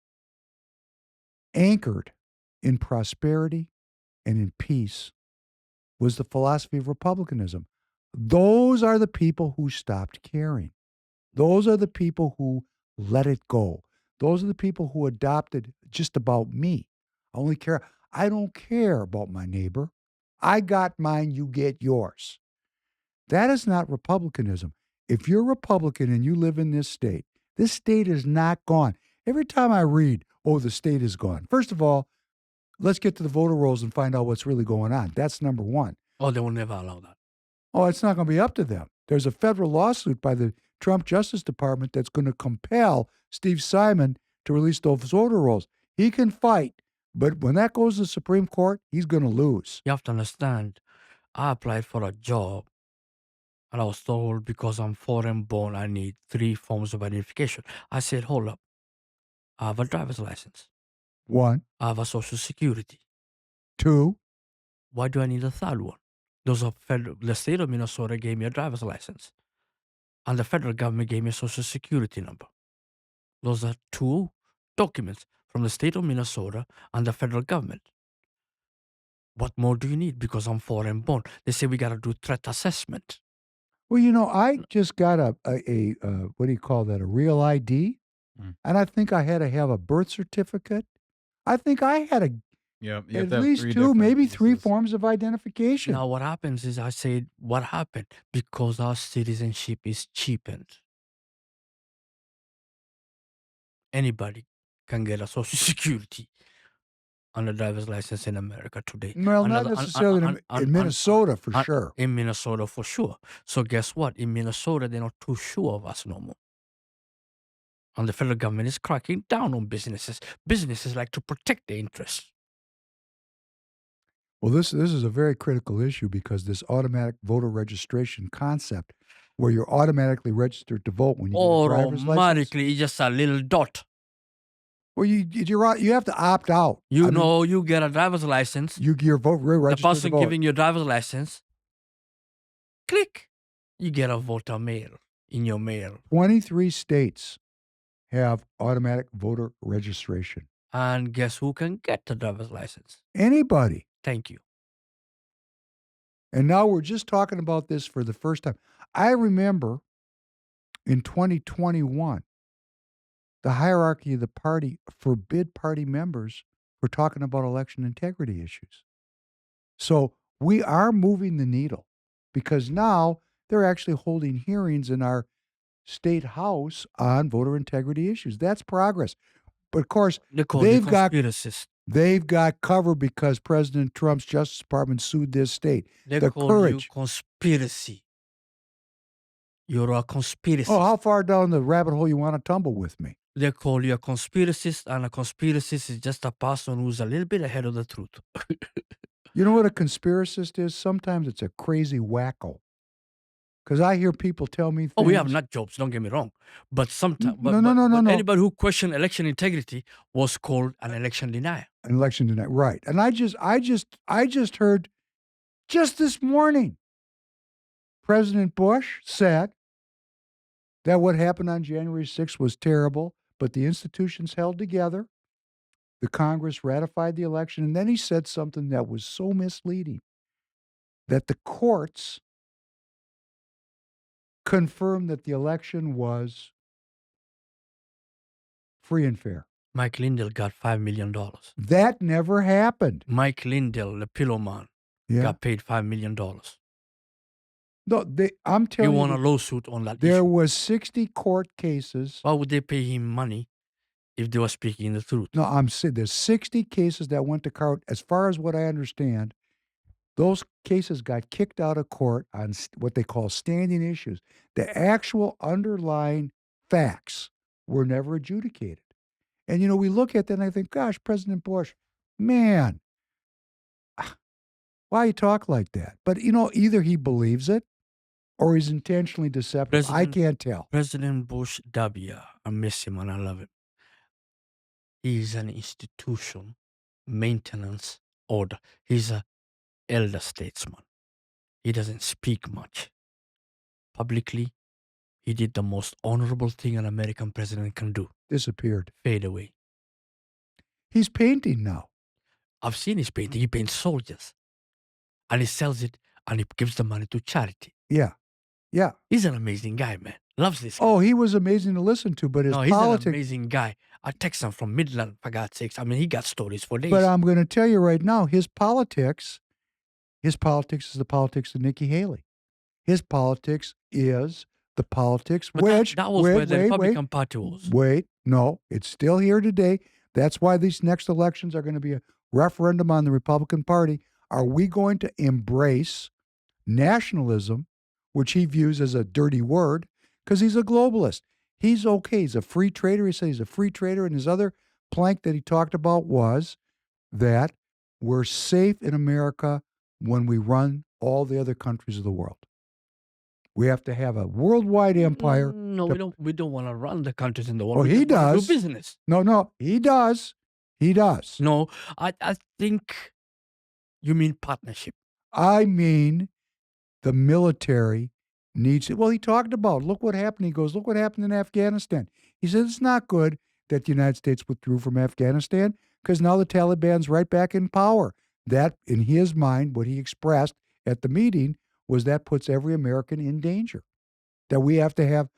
anchored in prosperity and in peace was the philosophy of republicanism. Those are the people who stopped caring. Those are the people who let it go. Those are the people who adopted just about me. I don't care about my neighbor. I got mine, you get yours. That is not republicanism. If you're Republican and you live in this state is not gone. Every time I read, the state is gone. First of all, let's get to the voter rolls and find out what's really going on. That's number one. Oh, they will never allow that. Oh, it's not going to be up to them. There's a federal lawsuit by the Trump Justice Department that's going to compel Steve Simon to release those voter rolls. He can fight, but when that goes to the Supreme Court, he's going to lose. You have to understand, I applied for a job and I was told because I'm foreign born, I need 3 forms of identification. I said, hold up. I have a driver's license. 1. I have a social security. 2. Why do I need a third one? The state of Minnesota gave me a driver's license. And the federal government gave me a social security number. Those are 2 documents from the state of Minnesota and the federal government. What more do you need? Because I'm foreign born. They say we got to do threat assessment. Well, I just got a what do you call that? A real ID. And I think I had to have a birth certificate. I think I had at least 2, maybe 3 forms of identification. Now, what happens is I said, what happened? Because our citizenship is cheapened. Anybody can get a social security and a driver's license in America today. Well, not necessarily in Minnesota, for sure. In Minnesota, for sure. So guess what? In Minnesota, they're not too sure of us no more. And the federal government is cracking down on businesses. Businesses like to protect their interests. Well, this is a very critical issue because this automatic voter registration concept, where you're automatically registered to vote when you get a driver's license. Automatically, it's just a little dot. Well, you have to opt out. You get a driver's license. Your vote registered. The person giving you a driver's license, click, you get a voter mail in your mail. 23 states have automatic voter registration. And guess who can get the driver's license? Anybody. Thank you. And now we're just talking about this for the first time. I remember in 2021, the hierarchy of the party forbid party members from talking about election integrity issues. So we are moving the needle because now they're actually holding hearings in our state house on voter integrity issues. That's progress. But of course, they've got cover because President Trump's Justice Department sued this state. They call you conspiracy. You're a conspiracist. Oh, how far down the rabbit hole you want to tumble with me? They call you a conspiracist, and a conspiracist is just a person who's a little bit ahead of the truth. You know what a conspiracist is? Sometimes it's a crazy wacko. Because I hear people tell me things. Oh, we have nut jobs, don't get me wrong. But sometimes, No. anybody who questioned election integrity was called an election denier. An election tonight, right? And I just heard just this morning, President Bush said that what happened on January 6th was terrible, but the institutions held together. The Congress ratified the election, and then he said something that was so misleading, that the courts confirmed that the election was free and fair. Mike Lindell got $5 million. That never happened. Mike Lindell, the pillow man, got paid $5 million. No, I'm He telling you. won a lawsuit on that There issue. was 60 court cases. Why would they pay him money if they were speaking the truth? No, I'm saying there's 60 cases that went to court. As far as what I understand, those cases got kicked out of court on what they call standing issues. The actual underlying facts were never adjudicated. And, we look at that and I think, gosh, President Bush, man, why you talk like that? But, either he believes it or he's intentionally deceptive. I can't tell. President Bush W., I miss him and I love him. He's an institution, maintenance order. He's an elder statesman. He doesn't speak much. Publicly, he did the most honorable thing an American president can do. Disappeared. Fade away. He's painting now. I've seen his painting. He paints soldiers. And he sells it and he gives the money to charity. Yeah. He's an amazing guy, man. Loves this guy. Oh, he was amazing to listen to, but his he's politics. an amazing guy. I text him from Midland, for God's sakes. I mean, he got stories for days. But I'm going to tell you right now, his politics is the politics of Nikki Haley. His politics is the politics that was where the Republican Party was. No, it's still here today. That's why these next elections are going to be a referendum on the Republican Party. Are we going to embrace nationalism, which he views as a dirty word, because he's a globalist? He's okay. He's a free trader. He said he's a free trader. And his other plank that he talked about was that we're safe in America when we run all the other countries of the world. We have to have a worldwide empire. No, we don't want to run the countries in the world. Oh, he does. Do business. No, he does. He does. No, I think you mean partnership. I mean, the military needs it. Well, he talked about, look what happened. He goes, look what happened in Afghanistan. He said, it's not good that the United States withdrew from Afghanistan because now the Taliban's right back in power. That, in his mind, what he expressed at the meeting was that puts every American in danger. That we have to have.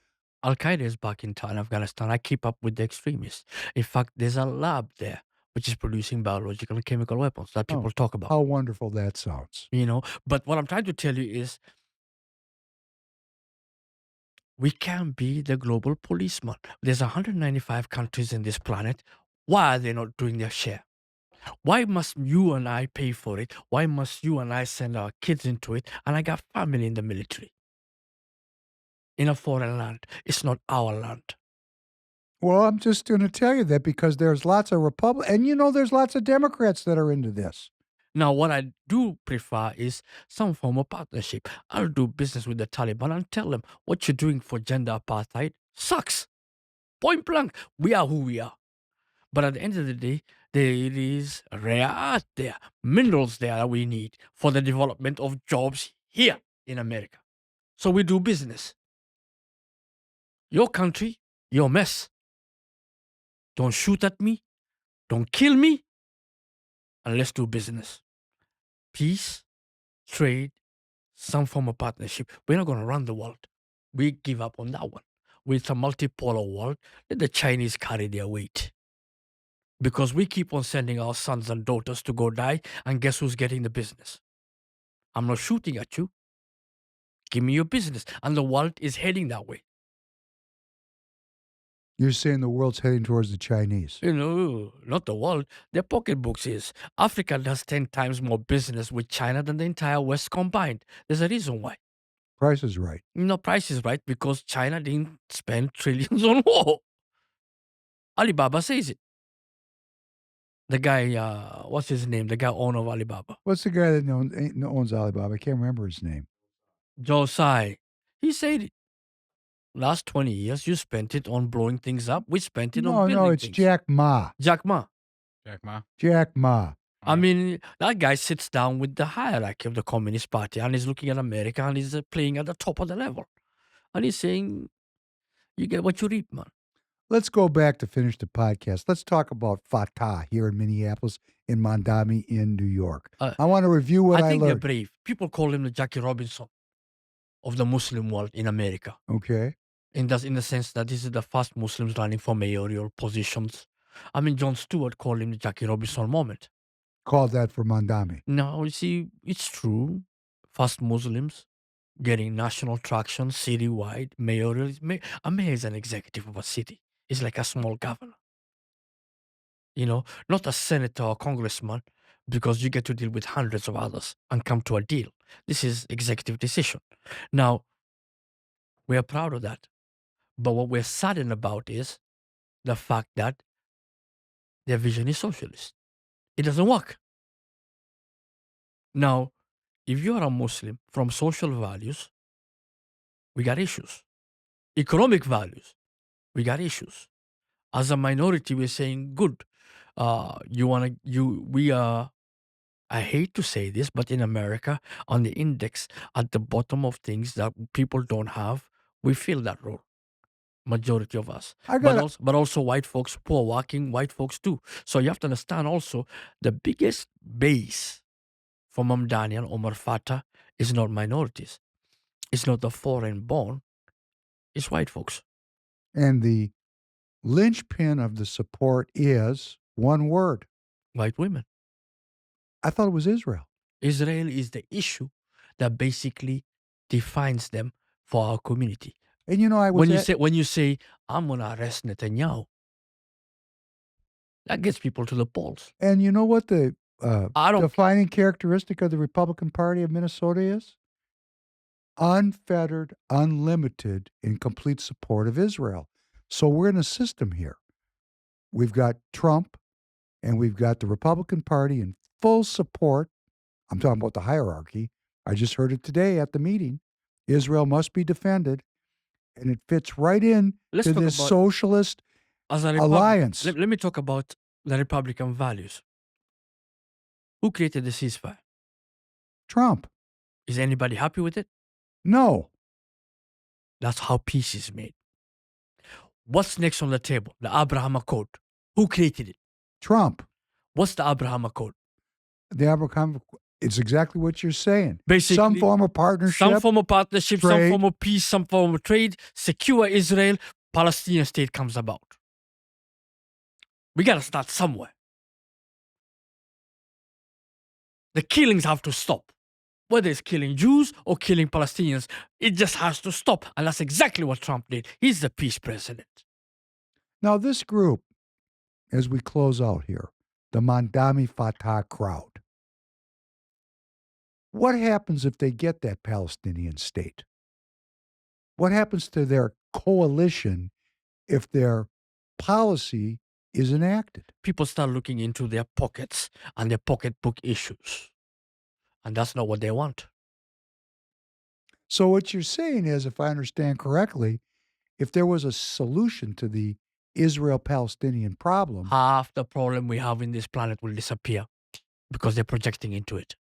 Al-Qaeda is back in Afghanistan. I keep up with the extremists. In fact, there's a lab there which is producing biological and chemical weapons that people talk about. How wonderful that sounds. But what I'm trying to tell you is we can't be the global policeman. There's 195 countries in this planet. Why are they not doing their share? Why must you and I pay for it? Why must you and I send our kids into it? And I got family in the military. In a foreign land. It's not our land. Well, I'm just going to tell you that because there's lots of Republicans, and there's lots of Democrats that are into this. Now, what I do prefer is some form of partnership. I'll do business with the Taliban and tell them what you're doing for gender apartheid sucks. Point blank. We are who we are. But at the end of the day, there is rare earth there, minerals there that we need for the development of jobs here in America. So we do business. Your country, your mess. Don't shoot at me. Don't kill me. And let's do business. Peace, trade, some form of partnership. We're not going to run the world. We give up on that one. With a multipolar world, let the Chinese carry their weight. Because we keep on sending our sons and daughters to go die, and guess who's getting the business? I'm not shooting at you. Give me your business. And the world is heading that way. You're saying the world's heading towards the Chinese. Not the world. Their pocketbooks is. Africa does 10 times more business with China than the entire West combined. There's a reason why. Price is right. Price is right because China didn't spend trillions on war. Alibaba says it. The guy, what's his name? The guy owner of Alibaba. What's the guy that owns Alibaba? I can't remember his name. Joe Tsai. He said it. Last 20 years, you spent it on blowing things up. We spent it on No, building it's things. Jack Ma. Jack Ma. Jack Ma. Jack Ma. I mean, that guy sits down with the hierarchy of the Communist Party and he's looking at America and he's playing at the top of the level. And he's saying, you get what you reap, man. Let's go back to finish the podcast. Let's talk about Fatah here in Minneapolis, in Mondami, in New York. I want to review what I think they're learned. brave. People call him the Jackie Robinson of the Muslim world in America. Okay. In the sense that this is the first Muslims running for mayoral positions. I mean, Jon Stewart called him the Jackie Robinson moment. Called that for Mondami. Now, you see, it's true. First Muslims getting national traction, citywide, mayoral. A mayor is an executive of a city. It's like a small governor. You know, not a senator or congressman, because you get to deal with hundreds of others and come to a deal. This is executive decision. Now, we are proud of that. But what we're saddened about is the fact that their vision is socialist. It doesn't work. Now, if you are a Muslim from social values, we got issues. Economic values, we got issues. As a minority, we're saying, good. I hate to say this, but in America, on the index, at the bottom of things that people don't have, we fill that role. Majority of us. But also white folks, poor working white folks too. So you have to understand also, the biggest base for Mamdani and Omar Fatah is not minorities. It's not the foreign born. It's white folks. And the linchpin of the support is one word. White women. I thought it was Israel. Israel is the issue that basically defines them for our community. And you know, when you say I'm gonna arrest Netanyahu, that gets people to the polls. And you know what the defining characteristic of the Republican Party of Minnesota is? Unfettered, unlimited, and complete support of Israel. So we're in a system here. We've got Trump and we've got the Republican Party in full support. I'm talking about the hierarchy. I just heard it today at the meeting. Israel must be defended. And it fits right in to this socialist alliance. Let me talk about the Republican values. Who created the ceasefire? Trump. Is anybody happy with it? No. That's how peace is made. What's next on the table? The Abraham Accord. Who created it? Trump. What's the Abraham Accord? The Abraham, it's exactly what you're saying. Basically, some form of partnership. Some form of partnership, trade. Some form of peace, some form of trade. Secure Israel, Palestinian state comes about. We got to start somewhere. The killings have to stop. Whether it's killing Jews or killing Palestinians, it just has to stop. And that's exactly what Trump did. He's the peace president. Now, this group, as we close out here, the Mondami Fatah crowd, what happens if they get that Palestinian state? What happens to their coalition if their policy is enacted? People start looking into their pockets and their pocketbook issues. And that's not what they want. So what you're saying is, if I understand correctly, if there was a solution to the Israel-Palestinian problem, half the problem we have in this planet will disappear because they're projecting into it.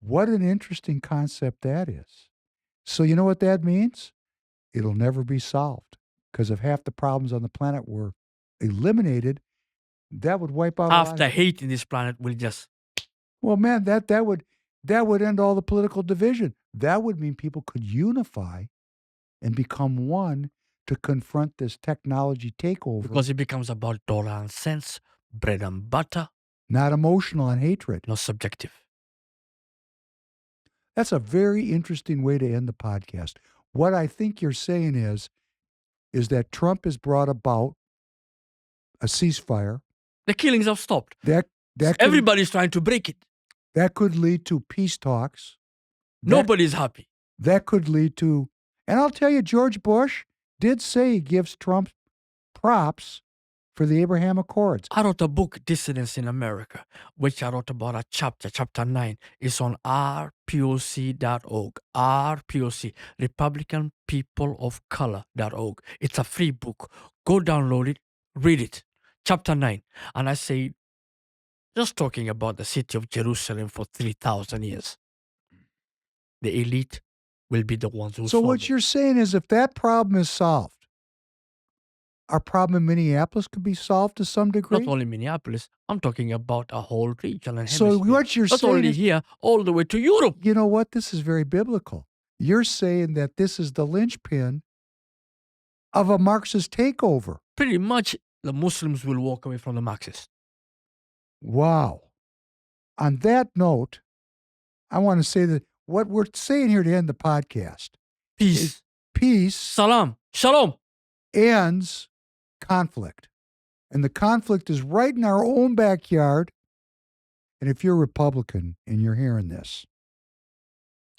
What an interesting concept that is. So you know what that means? It'll never be solved, because if half the problems on the planet were eliminated, that would wipe out half the hate in this planet will just... Well, man, that would end all the political division. That would mean people could unify and become one to confront this technology takeover. Because it becomes about dollar and cents, bread and butter. Not emotional and hatred. Not subjective. That's a very interesting way to end the podcast. What I think you're saying is that Trump has brought about a ceasefire. The killings have stopped. Everybody's trying to break it. That could lead to peace talks. Nobody's happy. That could lead to, and I'll tell you, George Bush did say he gives Trump props for the Abraham Accords. I wrote a book, Dissidents in America, which I wrote about a chapter 9. It's on rpoc.org. RPOC, Republican People of Color.org. It's a free book. Go download it, read it. Chapter 9. And I say, just talking about the city of Jerusalem for 3,000 years. The elite will be the ones who So solve what it. you're saying is if that problem is solved, our problem in Minneapolis could be solved to some degree? Not only Minneapolis, I'm talking about a whole region and So hemisphere. what you're Not saying only is, here, all the way to Europe. you know what? This is very biblical. You're saying that this is the linchpin of a Marxist takeover. Pretty much the Muslims will walk away from the Marxists. Wow. On that note, I want to say that what we're saying here to end the podcast Peace. is peace Salam. Shalom. ends conflict. And the conflict is right in our own backyard. And if you're a Republican and you're hearing this,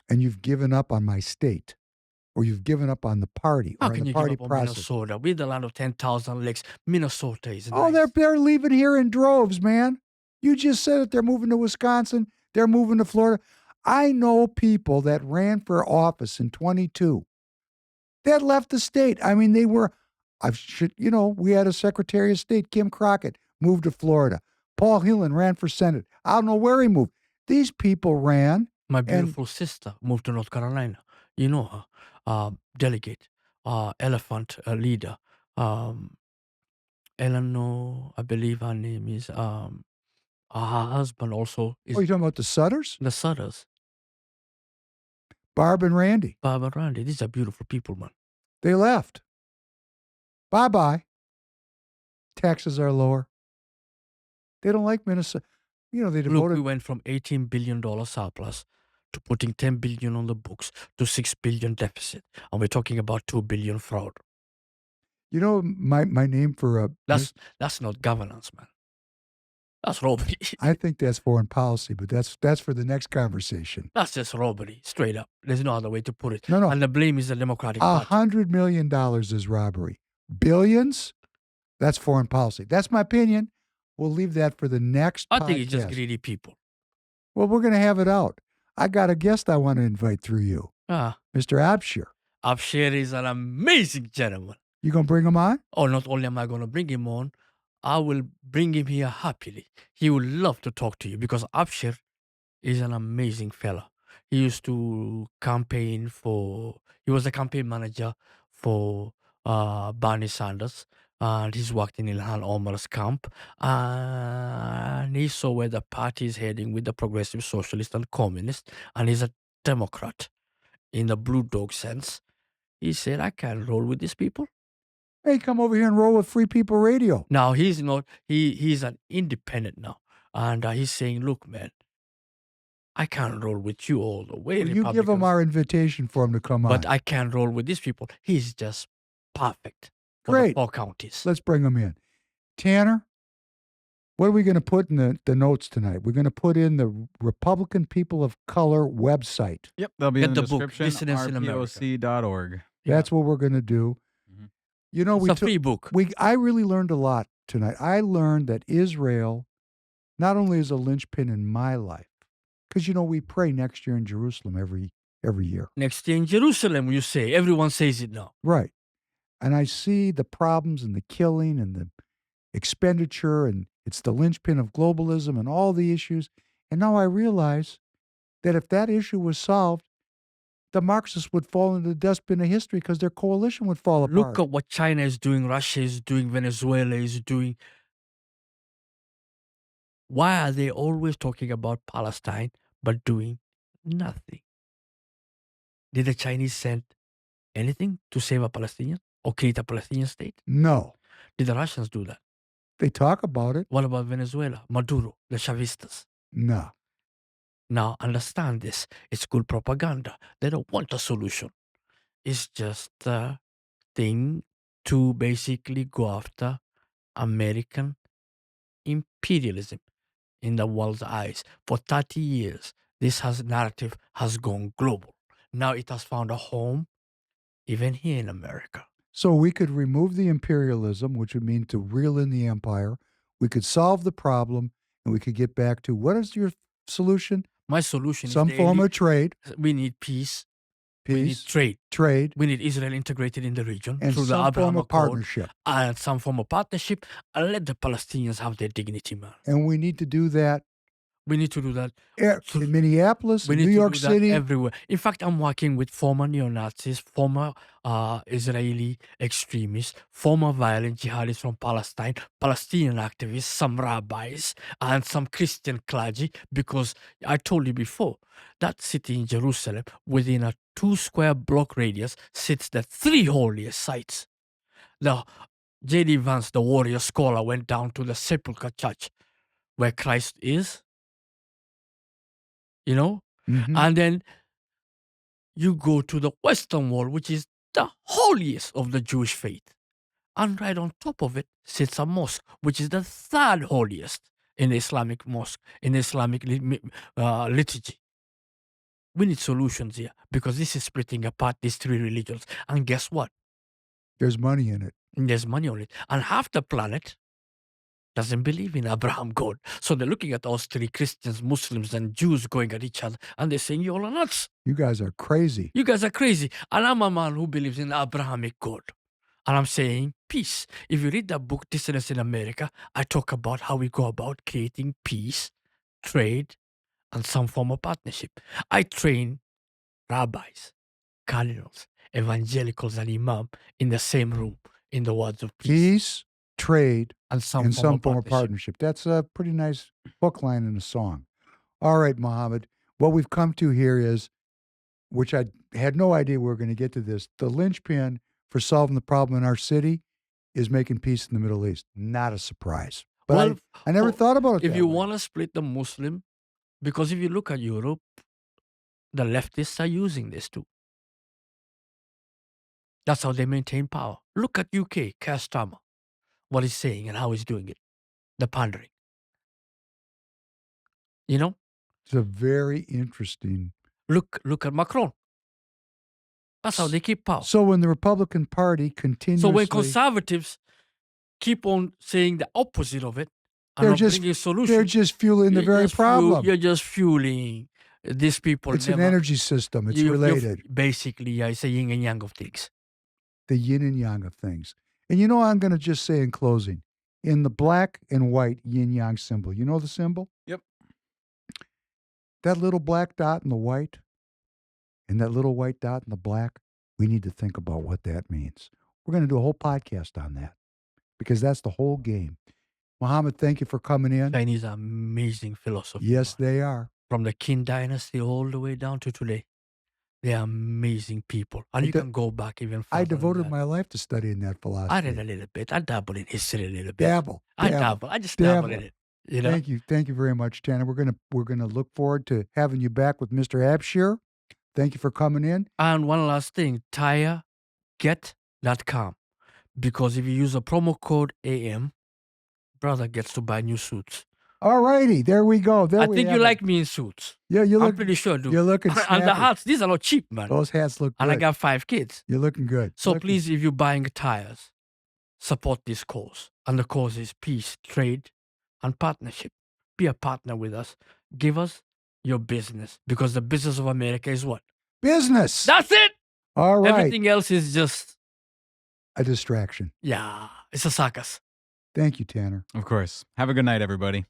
and you've given up on my state, or you've given up on the party, How or on can the you party give up on process. Minnesota? We're the land of 10,000 lakes. Minnesota is Oh, nice. they're leaving here in droves, man. You just said it. They're moving to Wisconsin. They're moving to Florida. I know people that ran for office in 22 that left the state. I mean, they were, we had a Secretary of State, Kim Crockett, moved to Florida. Paul Hillin ran for Senate. I don't know where he moved. These people ran. My beautiful sister moved to North Carolina. You know her. Delegate, elephant leader. Eleanor, I believe her name is. Her husband also is Oh, you talking about the Sutters? the Sutters. Barb and Randy. Bob and Randy. These are beautiful people, man. They left. Bye-bye. Taxes are lower. They don't like Minnesota. They Look, devoted. we went from $18 billion surplus to putting $10 billion on the books to $6 billion deficit. And we're talking about $2 billion fraud. My name for That's not governance, man. That's robbery. I think that's foreign policy, but that's for the next conversation. That's just robbery, straight up. There's no other way to put it. No. And the blame is the Democratic Party. $100 million is robbery. Billions, that's foreign policy. That's my opinion. We'll leave that for the next I think it's just podcast. greedy people. Well, we're going to have it out. I got a guest I want to invite through you, Ah, Mr. Abshir. Abshir is an amazing gentleman. You going to bring him on? Oh, not only am I going to bring him on, I will bring him here happily. He will love to talk to you because Abshir is an amazing fella. He used to campaign he was a campaign manager for Bernie Sanders. And he's worked in Ilhan Omar's camp. And he saw where the party is heading with the progressive socialist and communist. And he's a Democrat in the blue dog sense. He said, I can't roll with these people. Hey, come over here and roll with Free People Radio. Now, he's not, he's an independent now. And he's saying, look, man, I can't roll with you all the way. Well, you give him Republicans, our invitation for him to come on. but I can't roll with these people. He's just perfect for Great. the 4 counties. Let's bring him in. Tanner, what are we going to put in the notes tonight? We're going to put in the Republican People of Color website. Yep, that'll be Get in the the book, description. Dissidents in America. rpoc.org. That's what we're going to do. Mhm. You know, It's a free book. I really learned a lot tonight. I learned that Israel not only is a linchpin in my life, because we pray next year in Jerusalem every year. Next year in Jerusalem, you say. Everyone says it now. Right. And I see the problems and the killing and the expenditure, and it's the linchpin of globalism and all the issues. And now I realize that if that issue was solved, the Marxists would fall into the dustbin of history because their coalition would fall apart. Look at what China is doing, Russia is doing, Venezuela is doing. Why are they always talking about Palestine but doing nothing? Did the Chinese send anything to save a Palestinian or create a Palestinian state? No. Did the Russians do that? They talk about it. What about Venezuela, Maduro, the Chavistas? No. Now, understand this. It's good propaganda. They don't want a solution. It's just a thing to basically go after American imperialism in the world's eyes. For 30 years, this narrative has gone global. Now it has found a home even here in America. So we could remove the imperialism, which would mean to reel in the empire. We could solve the problem, and we could get back to, what is your solution? My solution Some is form of trade, we need peace. We need peace, trade. We need Israel integrated in the region and through the some Abraham form of Accord partnership. and some form of partnership, and let the Palestinians have their dignity, man. And we need to do that We need to do that. in Minneapolis, We in need New to York do that City. everywhere. In fact, I'm working with former neo-Nazis, former Israeli extremists, former violent jihadists from Palestine, Palestinian activists, some rabbis, and some Christian clergy, because I told you before, that city in Jerusalem, within a 2 square block radius, sits the 3 holiest sites. The J.D. Vance, the warrior scholar, went down to the Sepulchre Church, where Christ is, you know? Mhm. And then you go to the Western Wall, which is the holiest of the Jewish faith. And right on top of it sits a mosque, which is the 3rd holiest in the Islamic mosque, in the Islamic liturgy. We need solutions here because this is splitting apart these 3 religions. And guess what? There's money in it. There's money on it. And half the planet doesn't believe in Abraham God. So they're looking at us 3 Christians, Muslims, and Jews going at each other, and they're saying, you all are nuts. You guys are crazy. You guys are crazy. And I'm a man who believes in the Abrahamic God. And I'm saying peace. If you read the book, Dissidents in America, I talk about how we go about creating peace, trade, and some form of partnership. I train rabbis, cardinals, evangelicals, and imam in the same room, in the words of Peace, trade, and some form of partnership. That's a pretty nice book line in a song. All right, Mohamed. What we've come to here is, which I had no idea we were going to get to this, the linchpin for solving the problem in our city is making peace in the Middle East. Not a surprise. But Well, I never thought about it If that you way. want to split the Muslim, because if you look at Europe, the leftists are using this too. That's how they maintain power. Look at UK, Keir Starmer, what he's saying and how he's doing it, the pandering. You know, It's a very interesting. look at Macron. That's how they keep power. So when the Republican Party continuously, So when conservatives keep on saying the opposite of it, and they're not just bringing solutions, they're just fueling the very problem. You're just fueling these people. It's an energy system. It's related. Basically, it's a yin and yang of things. The yin and yang of things. And you know, I'm going to just say in closing, in the black and white yin yang symbol, you know the symbol? Yep. That little black dot in the white and that little white dot in the black, we need to think about what that means. We're going to do a whole podcast on that because that's the whole game. Mohamed, thank you for coming in. Chinese are amazing philosophy. Yes, they are. From the Qin dynasty all the way down to today. They are amazing people. And you can go back even further. I devoted my life to studying that philosophy. I read a little bit. I dabble in history a little bit. Dabble. I dabble. I just dabble in it. You know? Thank you very much, Tanner. We're gonna look forward to having you back with Mr. Abshir. Thank you for coming in. And one last thing, TireGet.com. Because if you use a promo code AM, brother gets to buy new suits. All righty, there we go. I think you like me in suits. Yeah, I'm pretty sure, dude. You're looking snappy. And the hats, these are not cheap, man. Those hats look good. And I got 5 kids. You're looking good. So please, if you're buying tires, support this cause. And the cause is peace, trade, and partnership. Be a partner with us. Give us your business. Because the business of America is what? Business. That's it. All right. Everything else is just a distraction. Yeah, it's a circus. Thank you, Tanner. Of course. Have a good night, everybody.